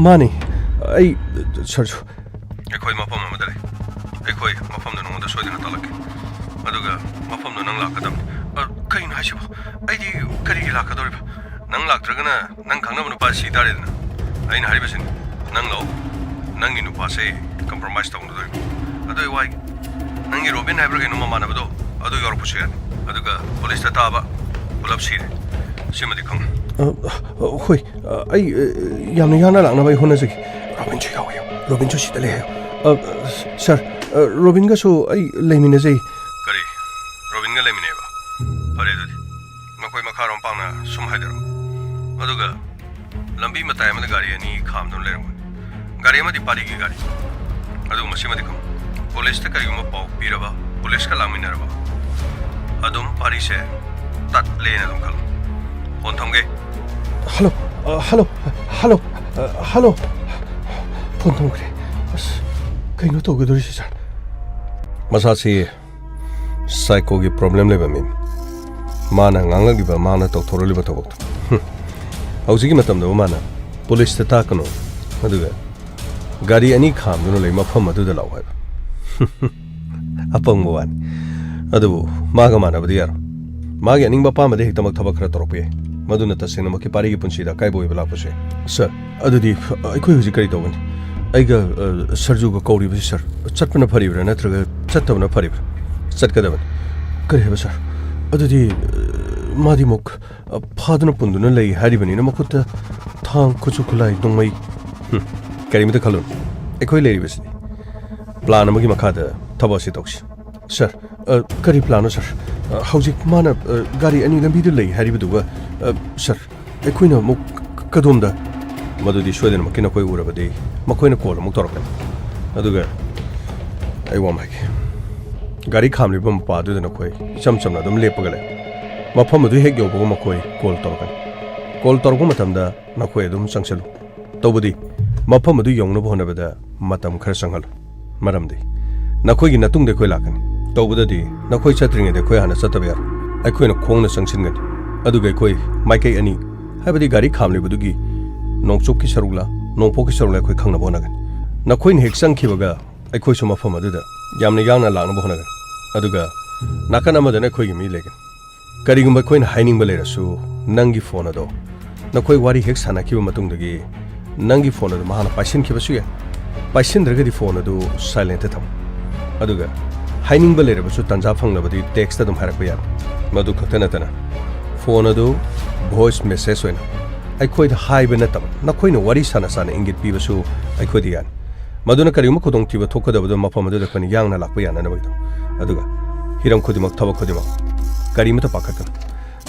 ꯃꯥꯅꯤ ꯑꯩ ꯁꯔꯖꯨ ꯑꯩꯈꯣꯏ ꯃꯐꯝ ꯑꯃꯗ ꯂꯩ ꯑꯩꯈꯣꯏ ꯃꯐꯝꯗ ꯅꯉꯣꯟꯗ ꯁꯣꯏꯗꯅ ꯇꯥꯛꯂꯛꯀꯦ ꯑꯗꯨꯒ ꯃꯐꯝꯗꯣ ꯅꯪ ꯂꯥꯛꯀꯗꯕꯅꯤ ꯀꯩꯅꯣ ꯍꯥꯏꯁꯤꯕꯣ ꯑꯩꯗꯤ ꯀꯔꯤꯒꯤ ꯂꯥꯛꯀꯗꯧꯔꯤꯕ ꯅꯪ ꯂꯥꯛꯇ꯭ꯔꯒꯅ ꯅꯪ ꯈꯪꯅꯕ ꯅꯨꯄꯥ ꯁꯤ ꯇꯥꯔꯦꯗꯅ ꯑꯩꯅ ꯍꯥꯏꯔꯤꯕꯁꯤꯅꯤ ꯅꯪ ꯂꯥꯛꯑꯣ ꯅꯪꯒꯤ ꯅꯨꯄꯥꯁꯦ ꯀꯝꯄ꯭ꯔꯣꯃꯥꯏꯁ ꯇꯧꯅꯗꯣꯔꯤꯕ ꯑꯗꯨ ꯑꯩ ꯋꯥꯏꯒꯦ ꯅꯪꯒꯤ ꯔꯣꯕꯤꯟ ꯍꯥꯏꯕ꯭ꯔꯥ ꯀꯩꯅꯣ ꯃꯃꯥꯟꯅꯕꯗꯣ ꯑꯗꯨ ꯌꯧꯔꯛꯄꯁꯨ ꯌꯥꯅꯤ ꯑꯗꯨꯒ ꯄꯨꯂꯤꯁꯇ ꯇꯥꯕ ꯄꯨꯂꯞ ꯁꯤꯔꯦ ꯁꯤꯃꯗꯤ ꯈꯪꯉꯨ ꯍꯣꯏ ꯑꯩ ꯌꯥꯝꯅ ꯌꯥꯡꯅ ꯂꯥꯛꯅꯕ ꯑꯩ ꯍꯣꯠꯅꯖꯒꯦ ꯔꯣꯕꯤꯟꯁꯨ ꯌꯥꯎꯋꯦ ꯔꯣꯕꯤꯟꯁꯨ ꯁꯤꯗ ꯂꯩ ꯍꯥꯏꯌꯣ ꯁꯥꯔ ꯔꯣꯕꯤꯟꯒꯁꯨ ꯑꯩ ꯂꯩꯃꯤꯟꯅꯖꯩ ꯀꯔꯤ ꯔꯣꯕꯤꯟꯒ ꯂꯩꯃꯤꯟꯅꯩꯕ ꯐꯔꯦ ꯑꯗꯨꯗꯤ ꯃꯈꯣꯏ ꯃꯈꯥꯔꯣꯝ ꯄꯥꯡꯅ ꯁꯨꯝ ꯍꯥꯏꯗꯔꯛꯑꯣ ꯑꯗꯨꯒ ꯂꯝꯕꯤ ꯃꯇꯥꯏ ꯑꯃꯗ ꯒꯥꯔꯤ ꯑꯅꯤ ꯈꯥꯝꯗꯨꯅ ꯂꯩꯔꯝꯒꯅꯤ ꯒꯥꯔꯤ ꯑꯃꯗꯤ ꯄꯥꯔꯤꯒꯤ ꯒꯥꯔꯤ ꯑꯗꯨꯒ ꯃꯁꯤꯃꯗꯤ ꯈꯪꯉꯨ ꯄꯨꯂꯤꯁꯇ ꯀꯔꯤꯒꯨꯝꯕ ꯄꯥꯎ ꯄꯤꯔꯕ ꯄꯨꯂꯤꯁꯀ ꯂꯥꯛꯃꯤꯟꯅꯔꯕ ꯑꯗꯨꯝ ꯄꯥꯔꯤꯁꯦ ꯇꯠꯂꯦꯅ ꯑꯗꯨꯝ ꯈꯜꯂꯨ ꯐꯣꯟ ꯊꯝꯒꯦ hello hello hello hello phone ꯊꯝꯈ꯭ꯔꯦ ꯑꯁ ꯀꯩꯅꯣ ꯇꯧꯒꯗꯧꯔꯤꯁꯤ ꯁꯥꯔ ꯃꯁꯥꯁꯤ ꯁꯥꯏꯀꯣꯒꯤ ꯄ꯭ꯔꯣꯕ꯭ꯂꯦꯝ ꯂꯩꯕ ꯃꯤꯅꯤ ꯃꯥꯅ ꯉꯥꯡꯂꯛꯂꯤꯕ ꯃꯥꯅ ꯇꯧꯊꯣꯔꯛꯂꯤꯕ ꯊꯕꯛꯇꯣ ꯍꯧꯖꯤꯛꯀꯤ ꯃꯇꯝꯗꯕꯨ ꯃꯥꯅ ꯄꯨꯂꯤꯁꯇ ꯇꯥꯛꯀꯅꯨ ꯑꯗꯨꯒ ꯒꯥꯔꯤ ꯑꯅꯤ ꯈꯥꯝꯗꯨꯅ ꯂꯩ ꯃꯐꯝ ꯑꯗꯨꯗ ꯂꯥꯛꯑꯣ ꯍꯥꯏꯕ ꯑꯄꯪꯕ ꯋꯥꯅꯤ ꯑꯗꯨꯕꯨ ꯃꯥꯒ ꯃꯥꯟꯅꯕꯗꯤ ꯌꯥꯔꯣꯏ ꯃꯥꯒꯤ ꯑꯅꯤꯡꯕ ꯑꯄꯥꯝꯕꯗ ꯍꯦꯛꯇꯃꯛ ꯊꯕꯛ ꯈꯔ ꯇꯧꯔꯛꯄ ꯌꯥꯏ ꯃꯗꯨꯅ ꯇꯁꯦꯡꯅꯃꯛꯀꯤ ꯄꯥꯔꯤꯒꯤ ꯄꯨꯟꯁꯤꯗ ꯑꯀꯥꯏꯕ ꯑꯣꯏꯕ ꯂꯥꯛꯄꯁꯨ ꯌꯥꯏ ꯁꯥꯔ ꯑꯗꯨꯗꯤ ꯑꯩꯈꯣꯏ ꯍꯧꯖꯤꯛ ꯀꯔꯤ ꯇꯧꯒꯅꯤ ꯑꯩꯒ ꯁꯔꯖꯨꯒ ꯀꯧꯔꯤꯕꯁꯤ ꯁꯥꯔ ꯆꯠꯄꯅ ꯐꯔꯤꯕ꯭ꯔꯥ ꯅꯠꯇ꯭ꯔꯒ ꯆꯠꯇꯕꯅ ꯐꯔꯤꯕ꯭ꯔꯥ ꯆꯠꯀꯗꯕꯅꯤ ꯀꯔꯤ ꯍꯥꯏꯕ ꯁꯥꯔ ꯑꯗꯨꯗꯤ ꯃꯥꯗꯤ ꯑꯃꯨꯛ ꯐꯥꯗꯨꯅ ꯄꯨꯟꯗꯨꯅ ꯂꯩ ꯍꯥꯏꯔꯤꯕꯅꯤꯅ ꯃꯈꯨꯠꯇ ꯊꯥꯡ ꯈꯨꯠꯁꯨ ꯈꯨꯠꯂꯥꯏ ꯅꯣꯡꯃꯩ ꯀꯔꯤꯃꯇ ꯈꯜꯂꯨꯅꯨ ꯑꯩꯈꯣꯏ ꯂꯩꯔꯤꯕꯁꯤꯗꯤ ꯄ꯭ꯂꯥꯟ ꯑꯃꯒꯤ ꯃꯈꯥꯗ ꯊꯕꯛ ꯑꯁꯤ ꯇꯧꯁꯤ ꯁꯥꯔ ꯀꯔꯤ ꯄ꯭ꯂꯥꯟꯅꯣ ꯁꯥꯔ ꯍꯧꯖꯤꯛ ꯃꯥꯅ ꯒꯥꯔꯤ ꯑꯅꯤ ꯂꯝꯕꯤꯗ ꯂꯩ ꯍꯥꯏꯔꯤꯕꯗꯨꯒ ꯁꯥꯔ ꯑꯩꯈꯣꯏꯅ ꯑꯃꯨꯛ ꯀꯗꯣꯝꯗ ꯃꯗꯨꯗꯤ ꯁꯣꯏꯗꯅꯃꯛꯀꯤ ꯅꯈꯣꯏ ꯎꯔꯕꯗꯤ ꯃꯈꯣꯏꯅ ꯀꯣꯜ ꯑꯃꯨꯛ ꯇꯧꯔꯛꯀꯅꯤ ꯑꯗꯨꯒ ꯑꯩ ꯋꯥ ꯍꯥꯏꯒꯦ ꯒꯥꯔꯤ ꯈꯥꯝꯂꯤꯕ ꯃꯄꯥꯗꯨꯗ ꯅꯈꯣꯏ ꯏꯆꯝ ꯆꯝꯅ ꯑꯗꯨꯝ ꯂꯦꯞꯄꯒ ꯂꯩ ꯃꯐꯝ ꯑꯗꯨ ꯍꯦꯛ ꯌꯧꯕꯒ ꯃꯈꯣꯏ ꯀꯣꯜ ꯇꯧꯔꯛꯀꯅꯤ ꯀꯣꯜ ꯇꯧꯔꯛꯄ ꯃꯇꯝꯗ ꯅꯈꯣꯏ ꯑꯗꯨꯝ ꯆꯪꯁꯤꯜꯂꯨ ꯇꯧꯕꯗꯤ ꯃꯐꯝ ꯑꯗꯨ ꯌꯧꯅꯕ ꯍꯣꯠꯅꯕꯗ ꯃꯇꯝ ꯈꯔ ꯆꯪꯍꯜꯂꯨ ꯃꯔꯝꯗꯤ ꯅꯈꯣꯏꯒꯤ ꯃꯇꯨꯡꯗ ꯑꯩꯈꯣꯏ ꯂꯥꯛꯀꯅꯤ ꯇꯧꯕꯗꯗꯤ ꯅꯈꯣꯏ ꯆꯠꯇ꯭ꯔꯤꯉꯩꯗ ꯑꯩꯈꯣꯏ ꯍꯥꯟꯅ ꯆꯠꯇꯕ ꯌꯥꯔꯣꯏ ꯑꯩꯈꯣꯏꯅ ꯈꯣꯡꯅ ꯆꯪꯁꯤꯟꯒꯅꯤ ꯑꯗꯨꯒ ꯑꯩꯈꯣꯏ ꯃꯥꯏꯀꯩ ꯑꯅꯤ ꯍꯥꯏꯕꯗꯤ ꯒꯥꯔꯤ ꯈꯥꯝꯂꯤꯕꯗꯨꯒꯤ ꯅꯣꯡꯆꯨꯞꯀꯤ ꯁꯔꯨꯛꯂ ꯅꯣꯡꯄꯣꯛꯀꯤ ꯁꯔꯨꯛꯂ ꯑꯩꯈꯣꯏ ꯈꯪꯅꯕ ꯍꯣꯠꯅꯒꯅꯤ ꯅꯈꯣꯏꯅ ꯍꯦꯛ ꯆꯪꯈꯤꯕꯒ ꯑꯩꯈꯣꯏꯁꯨ ꯃꯐꯝ ꯑꯗꯨꯗ ꯌꯥꯝꯅ ꯌꯥꯡꯅ ꯂꯥꯛꯅꯕ ꯍꯣꯠꯅꯒꯅꯤ ꯑꯗꯨꯒ ꯅꯥꯀꯟ ꯑꯃꯗꯅ ꯑꯩꯈꯣꯏꯒꯤ ꯃꯤ ꯂꯩꯒꯅꯤ ꯀꯔꯤꯒꯨꯝꯕ ꯑꯩꯈꯣꯏꯅ ꯍꯥꯏꯅꯤꯡꯕ ꯂꯩꯔꯁꯨ ꯅꯪꯒꯤ ꯐꯣꯟ ꯑꯗꯣ ꯅꯈꯣꯏ ꯋꯥꯔꯤ ꯍꯦꯛ ꯁꯥꯟꯅꯈꯤꯕ ꯃꯇꯨꯡꯗꯒꯤ ꯅꯪꯒꯤ ꯐꯣꯟ ꯑꯗꯨ ꯃꯍꯥꯛꯅ ꯄꯥꯏꯁꯤꯟꯈꯤꯕꯁꯨ ꯌꯥꯏ ꯄꯥꯏꯁꯤꯟꯗ꯭ꯔꯒꯗꯤ ꯐꯣꯟ ꯑꯗꯨ ꯁꯥꯏꯂꯦꯟꯇ ꯊꯝꯃꯨ ꯑꯗꯨꯒ ꯍꯥꯏꯅꯤꯡꯕ ꯂꯩꯔꯕꯁꯨ ꯇꯟꯖꯥ ꯐꯪꯂꯕꯗꯤ ꯇꯦꯛꯁꯇ ꯑꯗꯨꯝ ꯍꯥꯏꯔꯛꯄ ꯌꯥꯏ ꯃꯗꯨ ꯈꯛꯇ ꯅꯠꯇꯅ ꯐꯣꯟ ꯑꯗꯨ ꯚꯣꯏꯁ ꯃꯦꯁꯦꯖ ꯑꯣꯏꯅ ꯑꯩꯈꯣꯏꯗ ꯍꯥꯏꯕ ꯅꯠꯇꯕ ꯅꯈꯣꯏꯅ ꯋꯥꯔꯤ ꯁꯥꯟꯅ ꯏꯪꯒꯤꯠ ꯄꯤꯕꯁꯨ ꯑꯩꯈꯣꯏꯗ ꯌꯥꯅꯤ ꯃꯗꯨꯅ ꯀꯔꯤꯒꯨꯝꯕ ꯈꯨꯗꯣꯡꯊꯤꯕ ꯊꯣꯛꯀꯗꯕꯗꯣ ꯃꯐꯝ ꯑꯗꯨꯗ ꯑꯩꯈꯣꯏꯅ ꯌꯥꯡꯅ ꯂꯥꯛꯄ ꯌꯥꯅꯅꯕꯒꯤꯗꯃꯛ ꯑꯗꯨꯒ ꯍꯤꯔꯝ ꯈꯨꯗꯤꯡꯃꯛ ꯊꯕꯛ ꯈꯨꯗꯤꯡꯃꯛ ꯀꯔꯤꯃꯇ ꯄꯥꯈꯠꯀꯅꯨ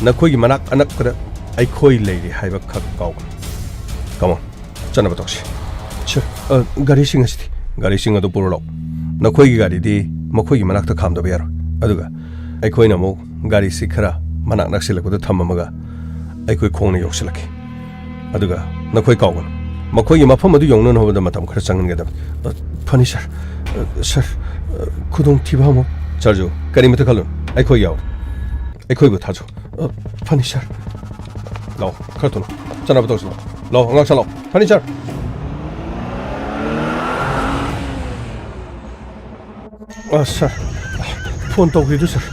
ꯅꯈꯣꯏꯒꯤ ꯃꯅꯥꯛ ꯑꯅꯛꯄꯗ ꯑꯩꯈꯣꯏ ꯂꯩꯔꯤ ꯍꯥꯏꯕ ꯈꯛ ꯀꯥꯎꯒꯅꯨ ꯀꯃꯣꯟ ꯆꯠꯅꯕ ꯇꯧꯁꯤ ꯁꯥꯔ ꯒꯥꯔꯤꯁꯤꯡ ꯑꯁꯤꯗꯤ ꯒꯥꯔꯤꯁꯤꯡ ꯑꯗꯨ ꯄꯨꯔ ꯂꯥꯛꯎ ꯅꯈꯣꯏꯒꯤ ꯒꯥꯔꯤꯗꯤ ꯃꯈꯣꯏꯒꯤ ꯃꯅꯥꯛꯇ ꯈꯥꯝꯗꯕ ꯌꯥꯔꯣꯏ ꯑꯗꯨꯒ ꯑꯩꯈꯣꯏꯅ ꯑꯃꯨꯛ ꯒꯥꯔꯤꯁꯤ ꯈꯔ ꯃꯅꯥꯛ ꯅꯛꯁꯤꯜꯂꯛꯄꯗ ꯊꯝꯃꯝꯃꯒ ꯑꯩꯈꯣꯏ ꯈꯣꯡꯅ ꯌꯧꯁꯤꯜꯂꯛꯈꯤ ꯑꯗꯨꯒ ꯅꯈꯣꯏ ꯀꯥꯎꯒꯅꯨ ꯃꯈꯣꯏꯒꯤ ꯃꯐꯝ ꯑꯗꯨ ꯌꯧꯅꯅ ꯍꯣꯠꯅꯕꯗ ꯃꯇꯝ ꯈꯔ ꯆꯪꯍꯟꯒꯗꯕꯅꯤ ꯐꯅꯤ ꯁꯥꯔ ꯁꯥꯔ ꯈꯨꯗꯣꯡꯊꯤꯕ ꯑꯃꯨꯛ ꯁꯥꯔꯖꯨ ꯀꯔꯤꯃꯇ ꯈꯜꯂꯨꯅꯨ ꯑꯩꯈꯣꯏ ꯌꯥꯎꯔꯤ ꯑꯩꯈꯣꯏꯕꯨ ꯊꯥꯖꯧ ꯐꯅꯤ ꯁꯥꯔ ꯂꯥꯛꯑꯣ ꯈꯔ ꯊꯨꯅ ꯆꯠꯅꯕ ꯇꯧꯁꯤ ꯂꯥꯛꯑꯣ ꯑꯉꯥꯡ ꯂꯥꯛꯑꯣ ꯐꯅꯤ ꯁꯥꯔ ꯁꯥꯔ ꯐꯣꯟ ꯇꯧꯈ꯭ꯔꯤꯗꯨ ꯁꯥꯔ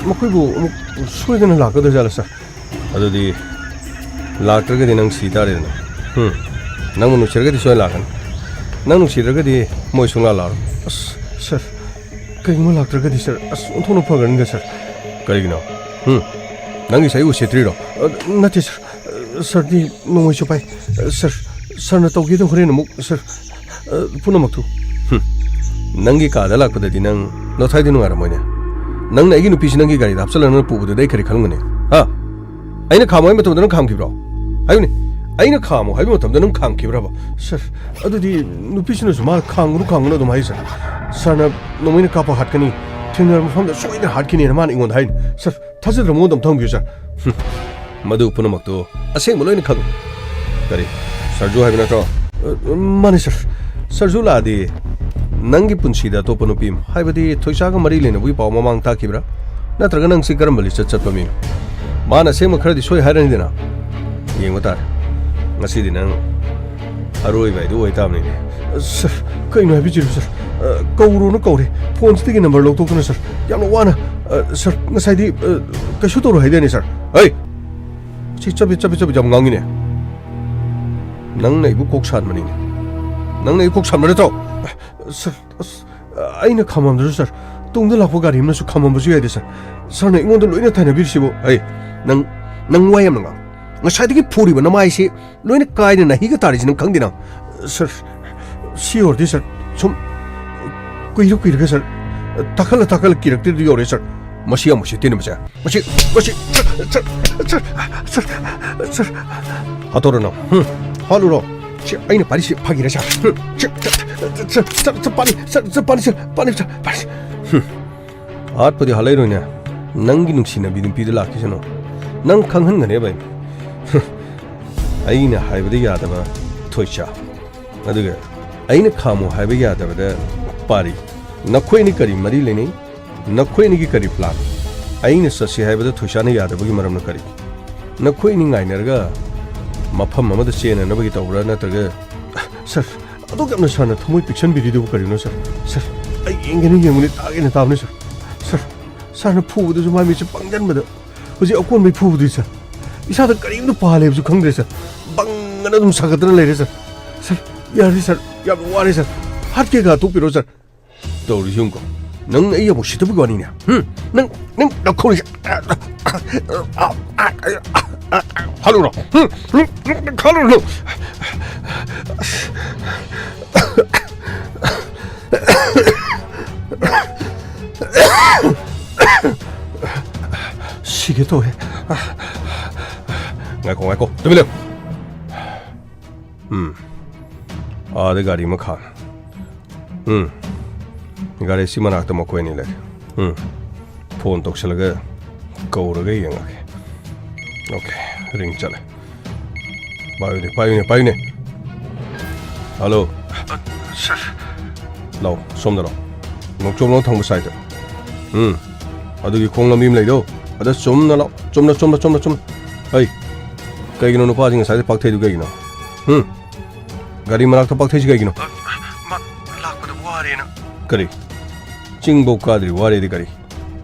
ꯃꯈꯣꯏꯕꯨ ꯑꯃꯨꯛ ꯁꯣꯏꯗꯅ ꯂꯥꯛꯀꯗꯧꯖꯥꯠꯂ ꯁꯥꯔ ꯑꯗꯨꯗꯤ ꯂꯥꯛꯇ꯭ꯔꯒꯗꯤ ꯅꯪ ꯁꯤ ꯇꯥꯔꯦꯗꯅ ꯅꯪꯕꯨ ꯅꯨꯡꯁꯤꯔꯒꯗꯤ ꯁꯣꯏꯅ ꯂꯥꯛꯀꯅꯤ ꯅꯪ ꯅꯨꯡꯁꯤꯗ꯭ꯔꯒꯗꯤ ꯃꯣꯏ ꯁꯨꯡꯂꯥꯛ ꯂꯥꯛꯑꯔꯣꯏ ꯁꯥꯔ ꯀꯩꯒꯨꯝꯕ ꯂꯥꯛꯇ꯭ꯔꯒꯗꯤ ꯁꯥꯔ ꯑꯣꯟꯊꯣꯛꯅ ꯐꯒꯅꯤꯗ ꯁꯥꯔ ꯀꯔꯤꯒꯤꯅꯣ ꯅꯪꯒꯤ ꯁꯥꯏ ꯎꯁꯤꯠꯇ꯭ꯔꯤꯔꯣ ꯅꯠꯇꯦ ꯁꯥꯔ ꯁꯥꯔꯗꯤ ꯅꯣꯡꯃꯩꯁꯨ ꯄꯥꯏ ꯁꯥꯔꯅ ꯇꯧꯒꯦꯗ ꯍꯣꯔꯦꯟ ꯑꯃꯨꯛ ꯁꯥꯔ ꯄꯨꯝꯅꯃꯛꯇꯨ ꯅꯪꯒꯤ ꯀꯥꯗ ꯂꯥꯛꯄꯗꯗꯤ ꯅꯪ ꯅꯊꯋꯥꯏꯗꯤ ꯅꯨꯡꯉꯥꯏꯔꯝꯃꯣꯏꯅꯦ ꯅꯪꯅ ꯑꯩꯒꯤ ꯅꯨꯄꯤꯁꯤ ꯅꯪꯒꯤ ꯒꯥꯔꯤꯗ ꯍꯥꯞꯆꯜꯂꯒ ꯄꯨꯕꯗꯨꯗ ꯑꯩ ꯀꯔꯤ ꯈꯜꯂꯝꯒꯅꯤ ꯑꯩꯅ ꯈꯥꯝꯃꯣ ꯍꯥꯏꯕ ꯃꯇꯝꯗ ꯅꯪ ꯈꯥꯝꯈꯤꯕ꯭ꯔꯣ ꯍꯥꯏꯌꯨꯅꯦ ꯑꯩꯅ ꯈꯥꯝꯃꯣ ꯍꯥꯏꯕ ꯃꯇꯝꯗ ꯅꯪ ꯈꯥꯝꯈꯤꯕ꯭ꯔꯕ ꯁꯥꯔ ꯑꯗꯨꯗꯤ ꯅꯨꯄꯤꯁꯤꯅꯁꯨ ꯃꯥ ꯈꯥꯝꯒꯅꯨ ꯑꯗꯨꯝ ꯍꯥꯏ ꯁꯥꯔ ꯁꯥꯔꯅ ꯅꯣꯡꯃꯩꯅ ꯀꯥꯞꯄ ꯍꯥꯠꯀꯅꯤ ꯊꯦꯡꯅꯔꯕ ꯃꯐꯝꯗ ꯁꯣꯏꯗꯅ ꯍꯥꯠꯈꯤꯅꯤꯅ ꯃꯥꯅ ꯑꯩꯉꯣꯟꯗ ꯍꯥꯏꯅꯤ ꯁꯥꯔ ꯊꯥꯖꯗ꯭ꯔ ꯃꯉꯣꯟꯗ ꯑꯝꯇ ꯍꯪꯕꯤꯌꯨ ꯁꯥꯔ ꯃꯗꯨ ꯄꯨꯝꯅꯃꯛꯇꯨ ꯑꯁꯦꯡꯕ ꯂꯣꯏꯅ ꯈꯪꯉꯨ ꯀꯔꯤ ꯁꯔꯖꯨ ꯍꯥꯏꯕ ꯅꯠꯇ꯭ꯔꯣ ꯃꯥꯅꯤ ꯁꯥꯔ ꯁꯔꯖꯨ ꯂꯥꯛꯑꯗꯤ ꯅꯪꯒꯤ ꯄꯨꯟꯁꯤꯗ ꯑꯇꯣꯞꯄ ꯅꯨꯄꯤ ꯍꯥꯏꯕꯗꯤ ꯊꯣꯏꯁꯥꯒ ꯃꯔꯤ ꯂꯩꯅꯕꯒꯤ ꯄꯥꯎ ꯃꯃꯥꯡ ꯇꯥꯈꯤꯕ꯭ꯔꯥ ꯅꯠꯇ꯭ꯔꯒ ꯅꯪ ꯁꯤ ꯀꯔꯝꯕ ꯂꯤꯁꯇ ꯆꯠꯄ ꯃꯤꯅꯣ ꯃꯥꯅ ꯑꯁꯦꯡꯕ ꯈꯔꯗꯤ ꯁꯣꯏ ꯍꯥꯏꯔꯅꯤꯗꯅ ꯌꯦꯡꯕ ꯇꯥꯔꯦ ꯉꯁꯤꯗꯤ ꯅꯪ ꯑꯔꯣꯏꯕ ꯍꯥꯏꯗꯨ ꯑꯣꯏꯇꯥꯕꯅꯤꯅꯦ ꯁꯥꯔ कहीं ना भी जीरो सर कौरो ना कौरे फोन से नंबर लोग तो सर याम वाना सर नसाइदी कैसे तो रह देने सर ऐ चबे चबे चबे जब गांगी ने नंग नहीं वो कोक शान मनी नंग नहीं कोक शान मरे तो सर आई ना खाम सर तुम तो लाखों गाड़ी में सु खाम बसु याद सर सर ने इंगों तो लोई ना था ना भी सिबो ऐ नंग नंग वाय हम नंगा ngasai ki phuri ba namai si loina kai na hi ga tari jin khang dina sir si or di sir chum kuiru ga sir takal kirak ti yore sir masi tin ma masi sir hatoro na haluro si aina pari si phagi ra sa pani at padi halai roina nangi nuksina bidin pidula kisano nang khanghan ngane bai aina haibada yadaba thoicha aduga aina khamu haiba yadaba pari nakhoi ni kari mari leni nakhoi ni ki kari plan aina sasi haibada thoicha na yadaba gi maram na kari nakhoi ni ngai narga mafam amada chena na bagi tawra na taga sir adu gamna sana thomoi picture video bu kari no sir ai ingeni yemuni tagena tabne sir sana phu du mai mi pangjan bada hoji akon mai phu du sir इसा तो करीब तो पाले भी खंग रहे sir बंगना तुम सकतन ले रहे सर सर यार वो आ रहे सर हर के गा तो पिरो सर तो रिश्यों को नंग ये वो शित भी गानी ने नंग रखो नहीं hello row hello row 시계 또 해. Ngako, tumi leo. Aade gari ma khan. Gari si manak to makoi ni le. Phone tok se laga kaura ga yanga ke. Okay, ring chale. Payu ne. Hello. Sir. Lao, som da lo. Nok chom lo thang ba sai da. Adu gi khong lam bim lai do. Ada chom na lo. Chom. Hey. कहीं no नुपा जिंग side पक्थे दु कहीं no गाड़ी मराक तो पक्थे कहीं no मा लाख को वारे ना करी चिंग बो कादरी वारे दी करी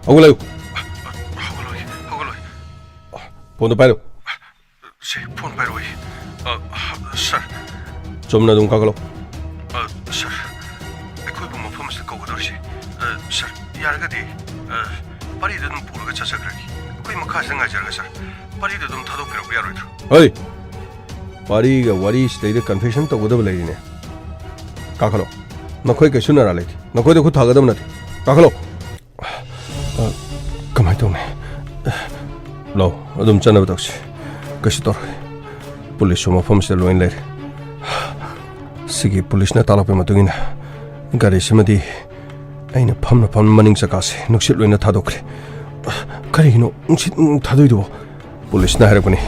होगलो फोन तो पालो से फोन पालो सर चोमना दुम कागलो सर कोई बो मफम से को दर से सर यार गदी पारी दम पूरा का चसा करगी कोई मखा संगा जरगा सर पारी दम थादो फिरो यार रोइथ्रो Hey, pari ga wari stay the confession to goda balai ne. Kakalo. Nakhoi ke sunar alai. Nakhoi de khud thagadam na. Kakalo. Kamai to me. Lo, adum chana batak se. Kashi tor. Police ma phom se loin lai. Sigi police na tala pe matungin. Gari semadi. Aina pham maning sakase. Nuksit loin na thadokre. Kari no nuksit thadoi do. Police na hare pani.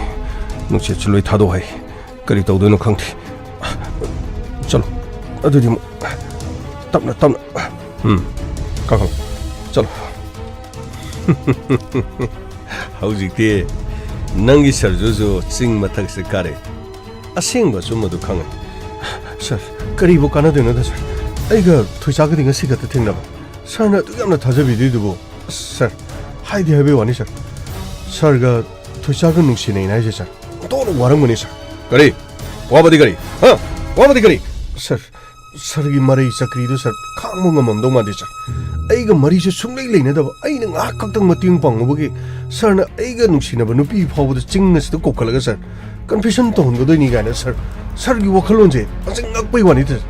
नुचे चलोई थादो है करी तो दोनों खंगती चलो अदुदी तबना काका चलो हौजिते नंगी सरजोजो चिंग मथक से कारे असेंग बसु मदु खंग सर करी बो काना देनो दा सर आइगा थुइसा गदिंग सिगा त थिंगना सर ना तु यामना थाजा बिदि दुबो सर हाइदि हेबे वानी सर गा थुइसा ग नुसी नै नाइ सर तो वारंग मनी सर करी वाबदी करी सर की मरी चक्री दो सर खांगो ngam दो मादि सर आइगा मरी से सुंगलै लेने दब आइना nga खक्तंग मतिंग पांगबगी सर ना आइगा नुसिना बनु पी फावद चिंग नस तो कोखलगा सर कन्फेशन तो हंगो दोनी गाना सर की वखलोन जे असिंग ngakpai wani th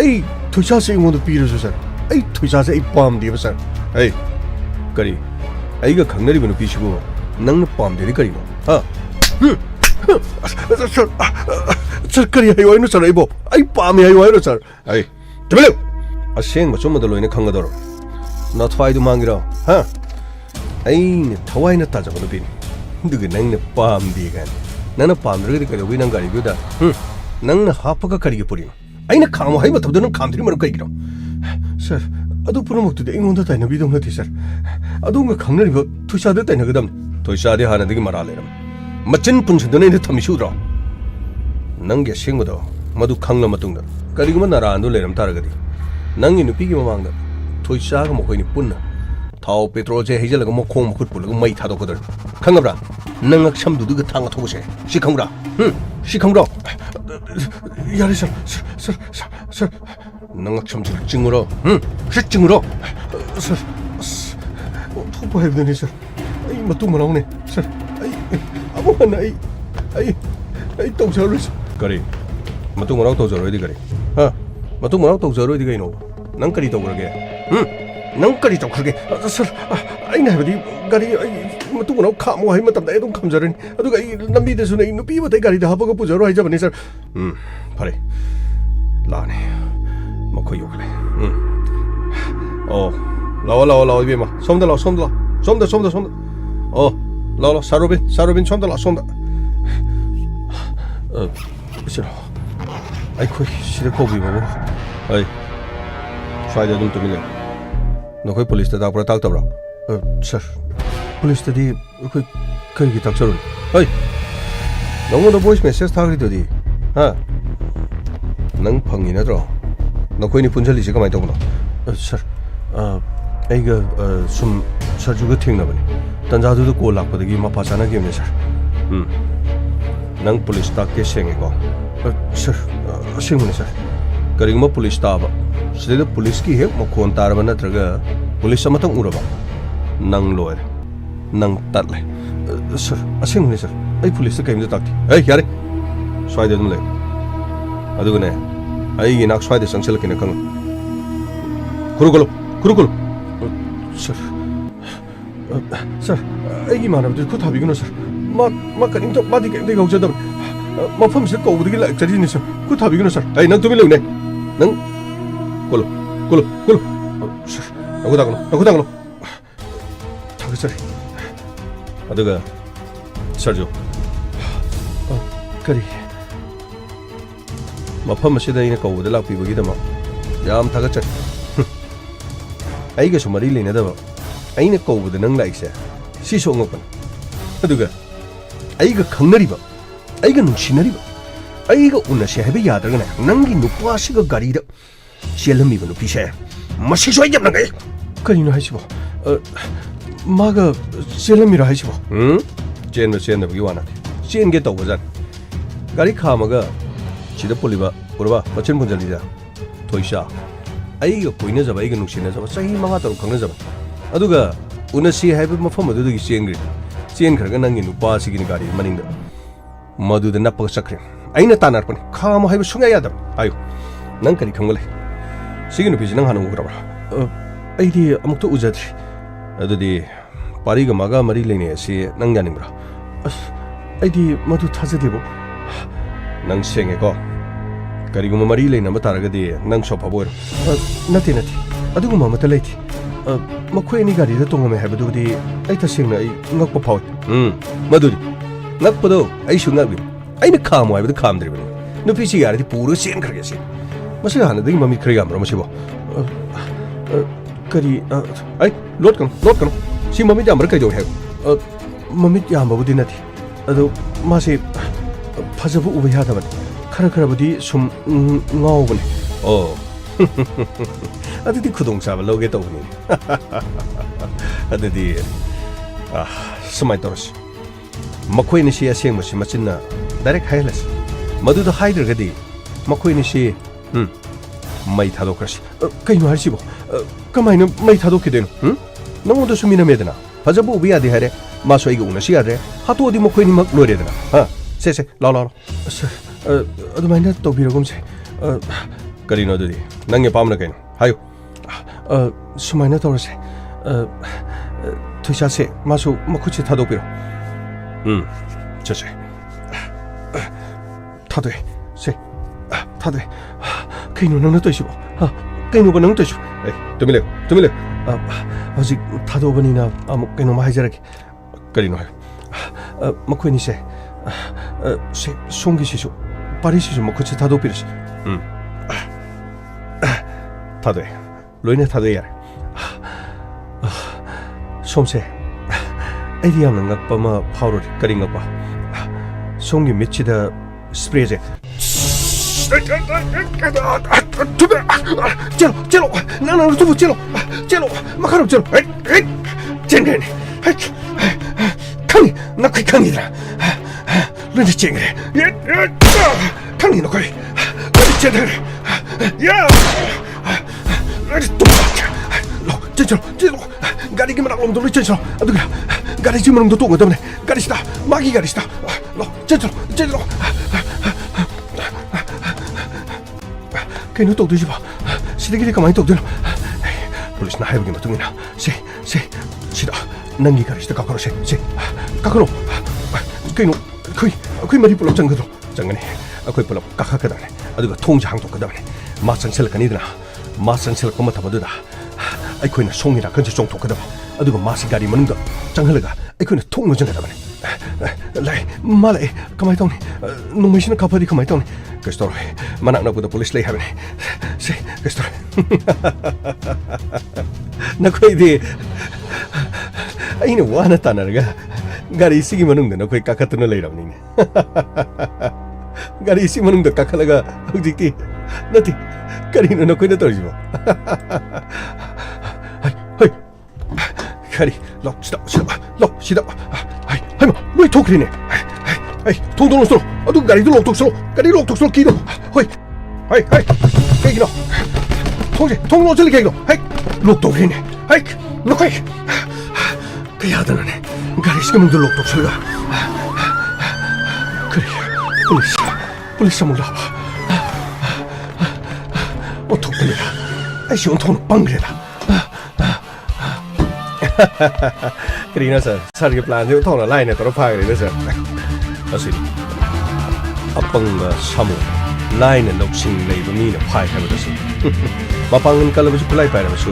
ai thuisa se ngो पी रसु सर ai thuisa से ai पाम दिबा सर ai करी आइगा खंगनरि बनु पी सिबो नंग पाम देरि करी हा सर करी है वाइनो सर आइबो आई पामे है वाइनो सर आई तबले असेंग बचो मदलो इन खंगदरो नॉट फाइदु मांगिरो हा आई ने थवाइना ताजबो बिन दुगे नंग पाम दिगान नन पाम रगदि कलो बिन गाड़ी बिदा नंग हापका करिगे पुरी आइना खामो हाइबो तबदन खामद्रि मरु कइगिरो सर अदु पुरमुक्तुदे इंगोंदा ताइना बिदों नथि सर अदुंग खंगनरिबो थुसादे ताइना गदम थुसादे हानादि मरा लेरम मचिन पुंसदने ने थमिसुद्रो नंगे सिंगदो madu khangla matungda kariguma narandu leram taragadi nangi nupi gi mamangda thoisa ga mokoi ni punna thau petrol je hejalaga mokhong mukhut pulaga mai thado kodar khangabra nang ak sam dudu ga thang thobose si khangra si khangra yari sir nang ak sam jinguro si jinguro sir thobo hebdeni sir ai matu maraune sir ai amana ai tawjaroi kari matu marau tawjaroi di kari ha matu marau tawjaroi di kaino nang kari tawgrage nang kari tawgrage sir ai na habdi gari matu marau khamo hai matam dai dum khamjarani aduga ai lambi de sunai nupi batai gari da habaga pujaro hai jabani sir phare lani makhoi yokle oh lao bima somda oh lao sarobin somda la somda 싫어. 아이고 싫어 거기 뭐. 아이. 샤이다 좀 때문에. 너 거기 폴리스 다 보라 딱다 보라. 서. 폴리스 디 거기 딱 저런. 아이. 너무 너 보이스 메시지 타그리더디. 아. 능 펑이나 들어. 너 거기 분절이 지가 많이 더구나. 서. 이거 숨 서주가 튕나 보니. 단자도도 꼴락거든요. 막 파잖아 기면 서. nang police ta ke senge ko sir singune sir karingma police ta ba sida police ki he mo khon tar bana traga police amatang uraba nang loer nang tatle sir singune sir ai police ka imda takti ai yare swaide dum le adugune ai ginak swaide sangsel kine kang kurugolo sir ai gi manam ko thabigno sir 막 그림도 마디 내가 오자다 마품 쓸 거 어디게 락자리니 서 그 답이구나 서 아이 난 도밀 오네 능 꼴로 나고 타그서리 아드가 서죠 그리 마품 시대이네 거 어디 락 비버기다 ям 타그처 아이가 소마리 리네다 아이네 거 어디 능 라이세 시소 ngop은 아드가 아이가 강나리바 아이가 눈치나리바 아이가 운나시 해베 야더가네 낭기 누빠시가 가리다 셀름이바 누피세 마시쇼이 잡나가 그리노 하시보 마가 셀름이라 하시보 젠나 비와나 젠게 떠보자 가리 카마가 지도 폴리바 오르바 마천 분절리다 토이샤 아이가 보이네 잡아 아이가 눈치나 잡아 사이 마가 따로 강나 잡아 아두가 운나시 해베 마포 모두기 젠그리 chen khar ga nang inu pa sigini gari maning da madu da nappa sakre aina tanar pan khama haiba sunga yada ayo nang kali khangale siginu piji nang hanu gra ba ai di amuk to ujadri adudi pari ga maga mari lene si nang yaning bra ai di madu thajadi bo nang senge ko kari gu mari lene ma taraga di nang sopa bo nati adugu mama ta leiti makhoi ni gari da tongame habadu di ai ta singna ai ngakpa phaw maduri ngakpado ai su ngakbi ai na kham wai da kham dri bani no pi si gari di puro sen khar gesi masi hana ding mami khri gam ro masi bo kari ai lot kan si mami jam ra kai jo he mami jam ba budi nati ado masi phajabu ubi ha da bani khara budi sum ngau bani oh 아드디 구동차바 로게 떠오니 아드디 스마이 떨어시 마코이니 시야 생무시 마친나 다이렉 하이레스 마두도 하이드르가디 마코이니 시 마이 타도크라시 카이노 할시보 까마이는 마이 타도케 되노 너무도 수미나 메드나 바자부 우비야디 하레 마소 이거 우나시 하레 하토 어디 마코이니 막 로레드나 세세 라라라 아드마이나 또비로금세 करीनो दे नंगे पामना कहीं हायो सुमाइना तौरसे थुइसा से मासु मखुची थादो पिरो चसे थादो से थादो कइनो नंग तोइसिबो कइनो ब नंग तोइसिबो ए तुमिले हजि थादो बनिना अमु कइनो मा हाइजराके करीनो हायो मखुइनि से 송기 시수 파리 시수 मखुची थादो पिरो시 타도에 로이네 타도에 야래 솜세 아이디어는 각바마 파우로 거린 것봐 송기 미치다 스프레이제 찔러 나는 두부 찔러 마카롱 찔러 쨍그레 강이 나 거의 강이더라 런데 쨍그레 강이 너 거의 쨍그레 야 런데 또 쨍그레 가리 기만 하고 놈들 쨍그레 아두가 가리 지면 놈도 또 거든 가리시다 마기 가리시다 쨍그레 Kaya nutog doon siya ba? Sila-gili ka may tog doon. Pulis na hayag yung matungin na. Sila, nangyikari siya kakaro siya. Kakaro. Kaya maripulap siyang gado. Siyang gani, ako'y pulap kakakadaan. Aduga 통자 항도 kadaan. Masan sila kanina. Masan sila kumataba doon. Ako'y na songira kansi songto kadaan. Aduga masigari manungga. Siyang halaga, ako'y na tongno siyang kadaan. Lai, malay, kamay taon ni. Nung may sinakapadi kamay taon ni. Kastor, manak na po na pulis lay habi ni. Kastor. Nakoy di. Ay nawana tanaraga. Gari sige manung na nakoy kakatuno lay ram ni. Gari sige manung da kakalaga. Hujikti. Nati. Karino nakoy na torji mo. Hay. Gari, lo, sida. Hay mo, 너희 토크리네. 통도로 쏘. 아두 가리도 록독 쏘 기도. 하이. 개기노. 통로 쏠리 개기노. 하이. 록독이네. 하이. 록하이. 그 야단하네. 가리 시금도 록독 쏠가. 그래. polisi 몰라. 어떡하냐. 아이씨 온통 빵그래다. Karina sir, sarge plan theo thong na line ne toro phai re sir. Asili. Apang samu line no sing nei bu ni na phai ha ba sir. Mapang kal bu phai pai ra su.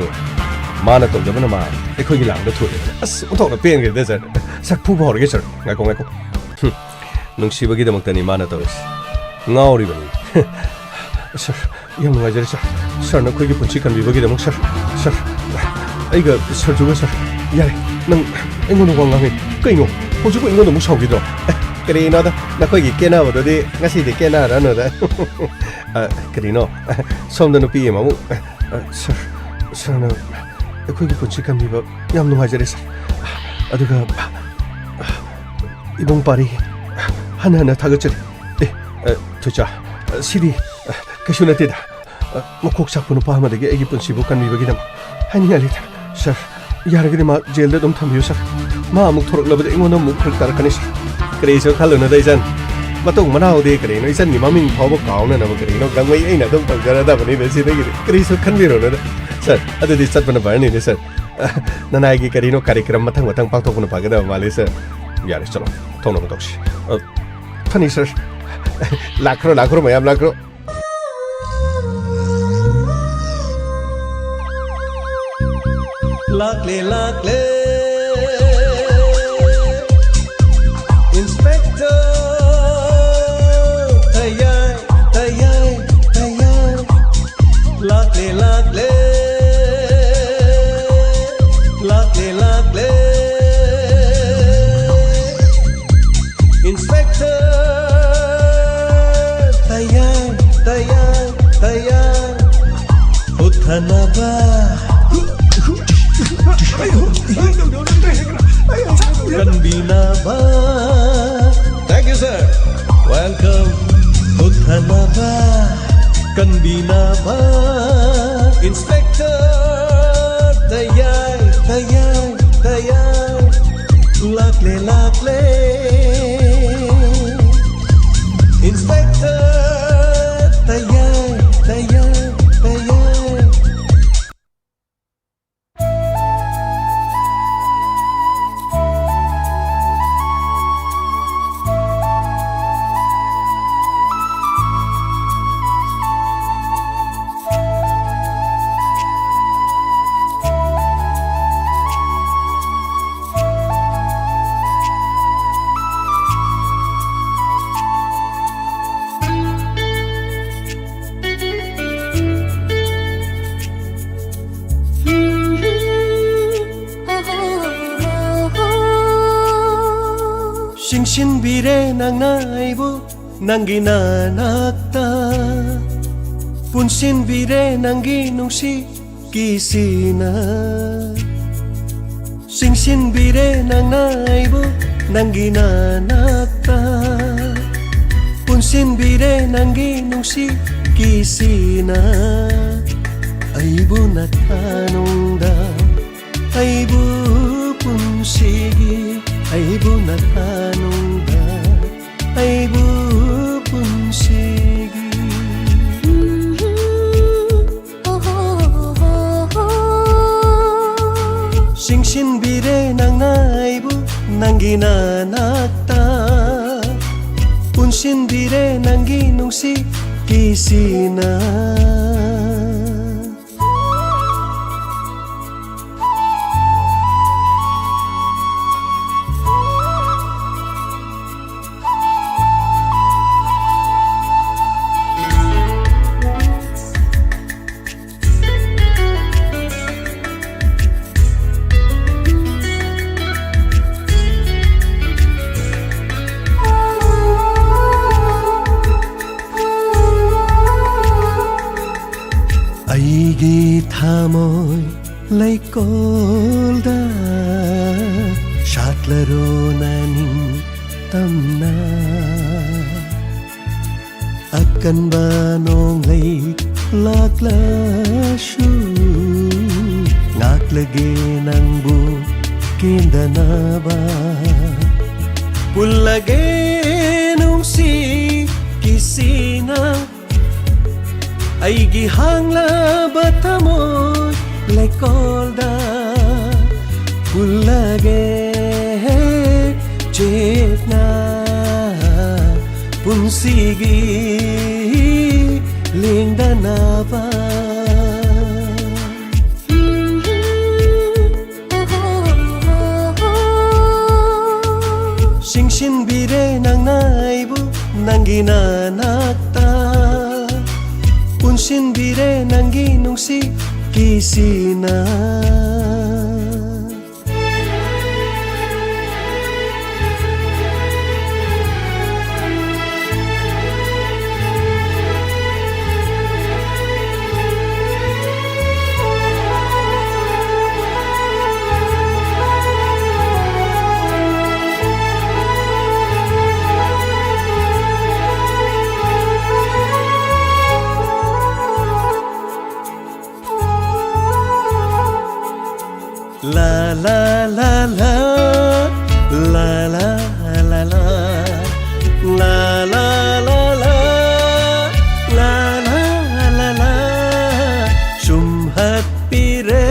Mana to jabana ma e khoi gi lang da thu de. As thong na pen ge de sir. Sak phu bo ge sir. Ngai ko. Nung si ba gi da mak tani mana to. Ngau ri ba ni. Sir, yang ngai jare sir. Sir na khoi gi punchi kan bi ba gi da mak sir. Sir. Aiga sir juga sir. Yare, nang enggono wangangi. Kaino, hojugo enggono mo saugido. Karino da, nakoy kena wado di ngasi di kena rano da. Karino, somda no piye mamu. Sir na akoy gi punchi kam biba yam no hajare sir. Aduga ibong pari hana 타그처리. 저자 시리 가슈나테다. 목콕 작품을 파하마되게 애기 punchi bukan biba hani alita. Sir, yaragini ma jail da dum thambiyo sir. Ma amuk thorok labad engona muk phal tarakani sir. Kare so khalona dai san. Matung manao de kare no isan ni maming phaw kauna na kare no gangwai aina dum tang jara da bani si de kare so khanbiro na sir. Adu di chat bana barni ne sir. Nanai gi kare no कार्यक्रम mathang pakthok na pagada male sir. Yare chalo. Thongna ma dokshi. Thani sir. Lakro mayam lakro. Lakle Inspector Tayay Lakle Inspector Tayay Uthanaba Kanbinaba. Thank you, sir. Welcome. Uthanaba. Kanbinaba. Inspector. Tayay. Lakle. Inspector. Tayay. Shin bire nang naibu nangi nanakta punsinbire nangi nungsi kisina singsinbire nang naibo nangi nanakta punsinbire nangi nungsi kisina aibo natanongda aibo punsigi aibo natanongda aibo punsigi singsinbire nang naibo nangi nanakta punsinbire nangi nungsi kisina aigi thamoy laikolda shatlaro naning tamna akan banong lay laklashu ngaklage nang bu kindana ba pullage nung si kisina aigi hangla batamoy laikolda pullage chetna punsigi lingdanaba singsinbire nang naibo nangi nanakta punsinbire nangi nungsi kisina la la la la la la la la la la la la la la la sumhat pire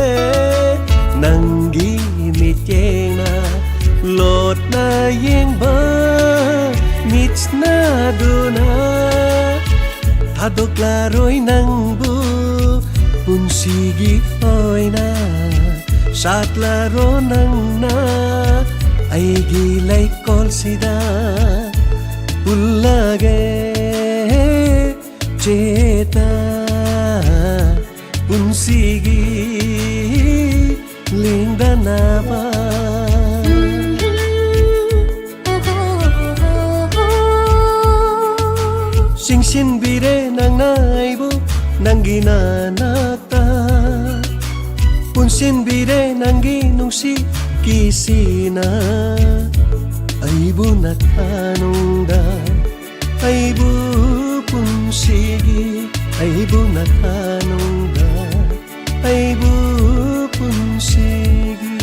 nangi mitjena lot na yeng ba mit na duna thadok laroy nang bu punsigi oy na satlaro nang na aigi laikol sida pullage cheta punsigi lingdanaba singsinbire nang naibo nangi nanakta punsinbire nangi nungsi kisina aibo natanongda aibo punsigi aibo natanongda aibo punsigi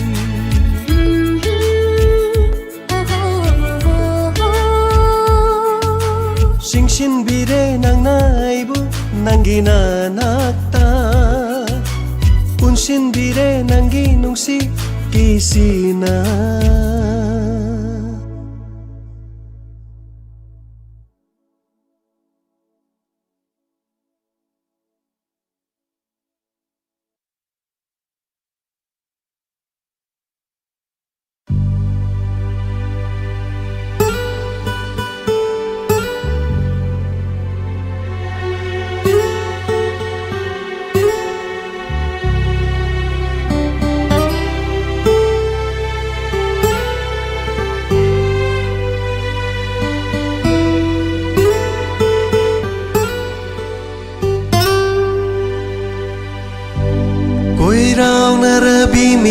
singsinbire nang naibo nangi nanakta punsinbire nangi nungsi kisina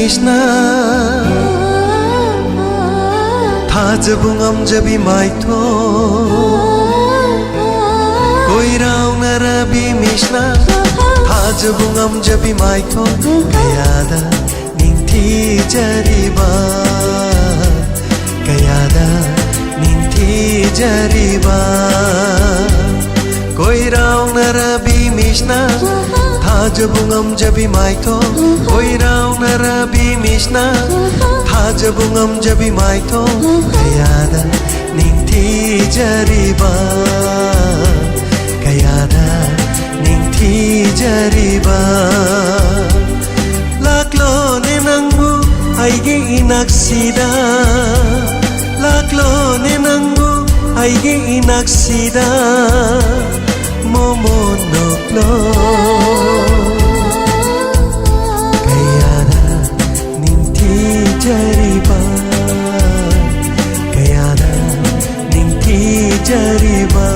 misna Thajabungam jabi maitho Koi rao narabi misna Thajabungam jabi maitho Kayada ninti jariba Kayada ninti jariba Koi rao narabi misna Thajabungam jabi maitho Koi rao narabi misna Thajabungam jabi maitho Kayada ninti jariba Kayada ninti jariba Laklo ne nangbu aige inaksida Laklo ne nangbu aige inaksida Momo noklo Kayada ninti jariba Kayada ninti jariba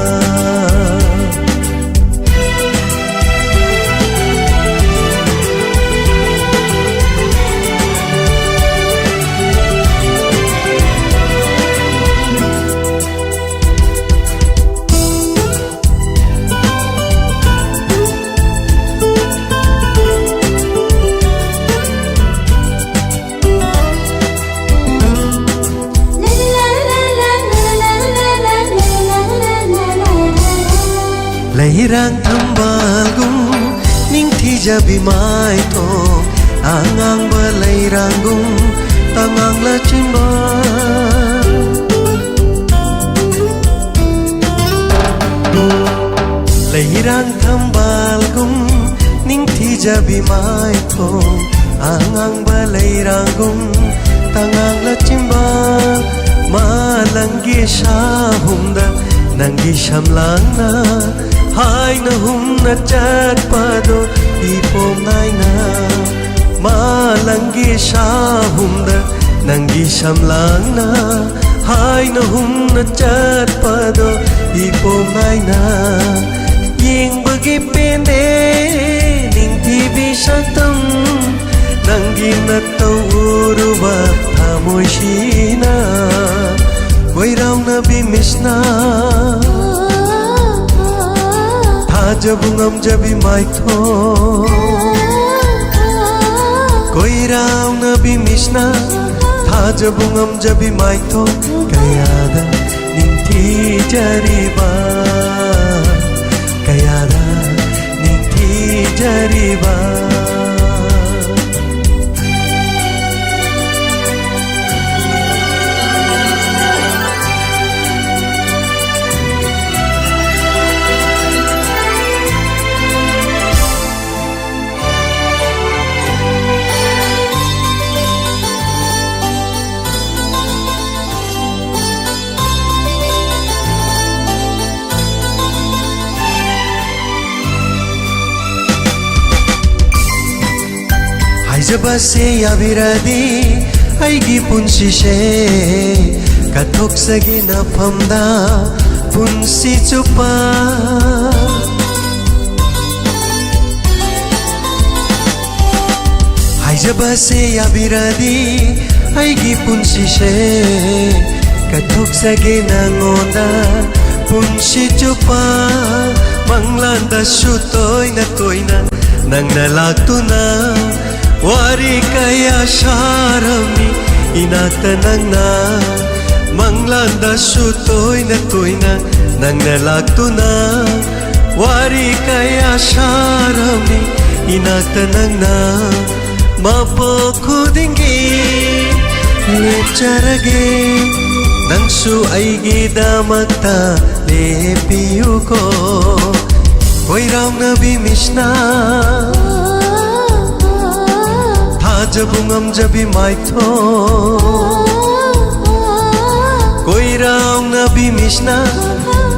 Leirang tambalgum ning jabi maitho angang ba leirangum tangang la chimba Leirang tambalgum ning jabi maitho angang ba leirangum tangang la chimba malangi shahumda nangi shamlangna Hai na hum na chat pado ipom nai na malangi shahum da nangi shamlang na Hai na hum na chat pado ipom nai na Ying bagi pende ning tibi shatam nangi na tau uruba thamoy shina Koi rao na bimisna Thajabungam jabi maitho Koi rao nabi misna Thajabungam jabi maitho Kayada ninti jariba Kayada ninti jariba Jabase yabiradi aigi punsi she kathok sagi na phamda punsi chupa Hai jabase yabiradi aigi punsi she kathok sagi na ngonda punsi chupa manglanda shutoy na toina nang nalaktuna Wari kaya sharami inata nang na Manglanda sutoy na nang nalagto na Wari kaya sharami inata nang na Mapakudingi lecharage Nang su ay gidamata lepiyo ko Koi rao na bimisna Thajabungam jabi maitho Koi rao nabi misna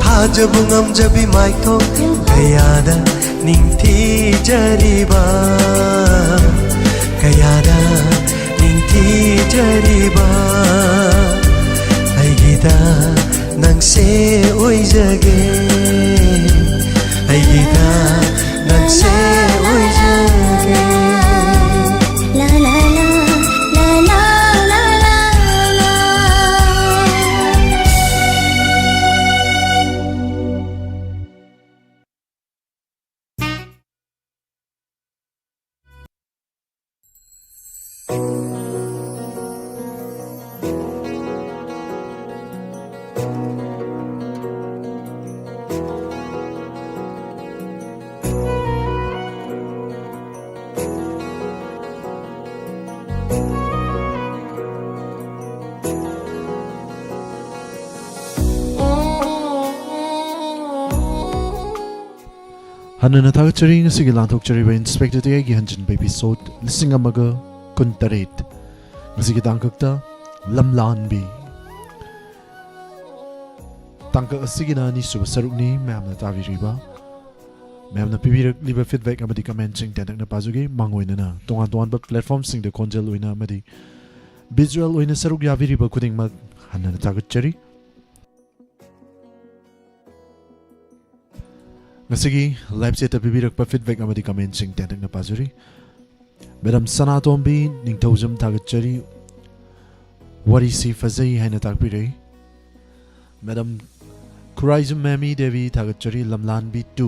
Thajabungam jabi maitho Kayada ninti jariba Kayada ninti jariba Ay gida nang se oy jage Ay gida nang se oy jage La la la Hanana Tagachari ngasi gilantok chari ba inspector te gi hanjin ba episode lising amaga kuntaret ngasi gitangkakta lamlan bi tangka asigina ni suba sarukni mamna taviriba mamna pibirak liba feedback amadi comment sing tanak na pazuge mangoina na tongan tongan ba platform sing de konjel oina amadi visual oina saruk yaviriba kuding mag hanana Tagachari Ngasigi live set pibirak pa feedback amadi comment sing tanak na pazuri Madam Sana Tombi ningtawjam Tagachari wari si fazai haina takpirei Madam Kuraizum Mami Devi Tagachari lamlan bi 2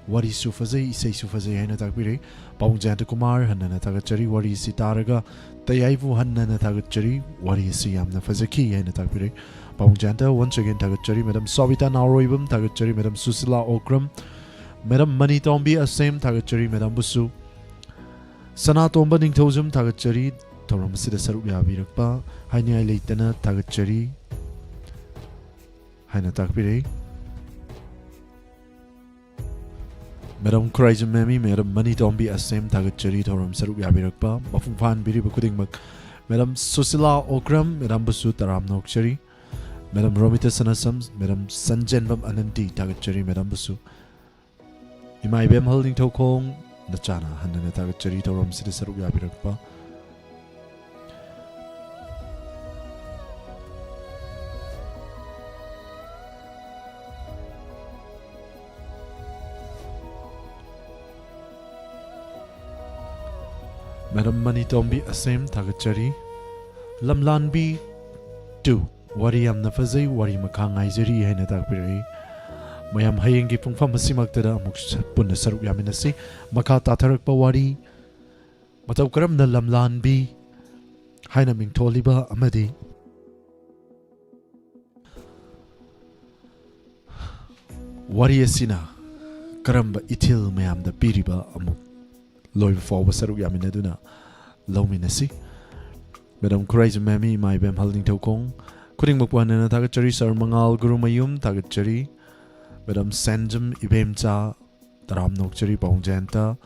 wari su fazai isai su fazai haina takpirei Paung Jayanta Kumar hanana Tagachari wari si taraga tayaivu hanana Tagachari wari si yamna fazaki haina takpirei Paung Jayanta once again Tagachari Madam Savita Nauroibam Tagachari Madam Susila Okram Madam Mani Tombi Asem Tagachari Madam Busu Sana Tomba Ningtawjam Tagachari Tauram sida saruk yabirakpa haini ai leitana Tagachari haina takpirei Madam Kuraizum Mami Madam Mani Tombi Asem Tagachari Tauram saruk yabirakpa mafung fan biri bakuding mak Madam Susila Okram Madam Busu Taram Nokchari Madam Romita Sanasam Madam Sanjanbam Ananti Tagachari Madam Busu Imai Bem Holding Tokong Nachana Hanana Tagachari Tauram sida saruk yabirakpa Madam Mani Tombi Asem Tagachari Lamlan bi 2 wari yamna fazai wari makangai jari haina takpirei mayam hayengi pungfam masimaktada amuk punna saruk yaminasi maka tatharakpa wari mataw karamna lamlan bi haina mingtholiba amadi wari asina karamba ithil mayamda piriba amuk loiba fawba saruk yaminaduna lawminasi Madam Kuraizum Mami mai bem holding tokong kuring makwanana Tagachari Sir Mangal Guru Mayum Tagachari Madam Sanjam Ibemcha Taram Nokchari Paung Jayanta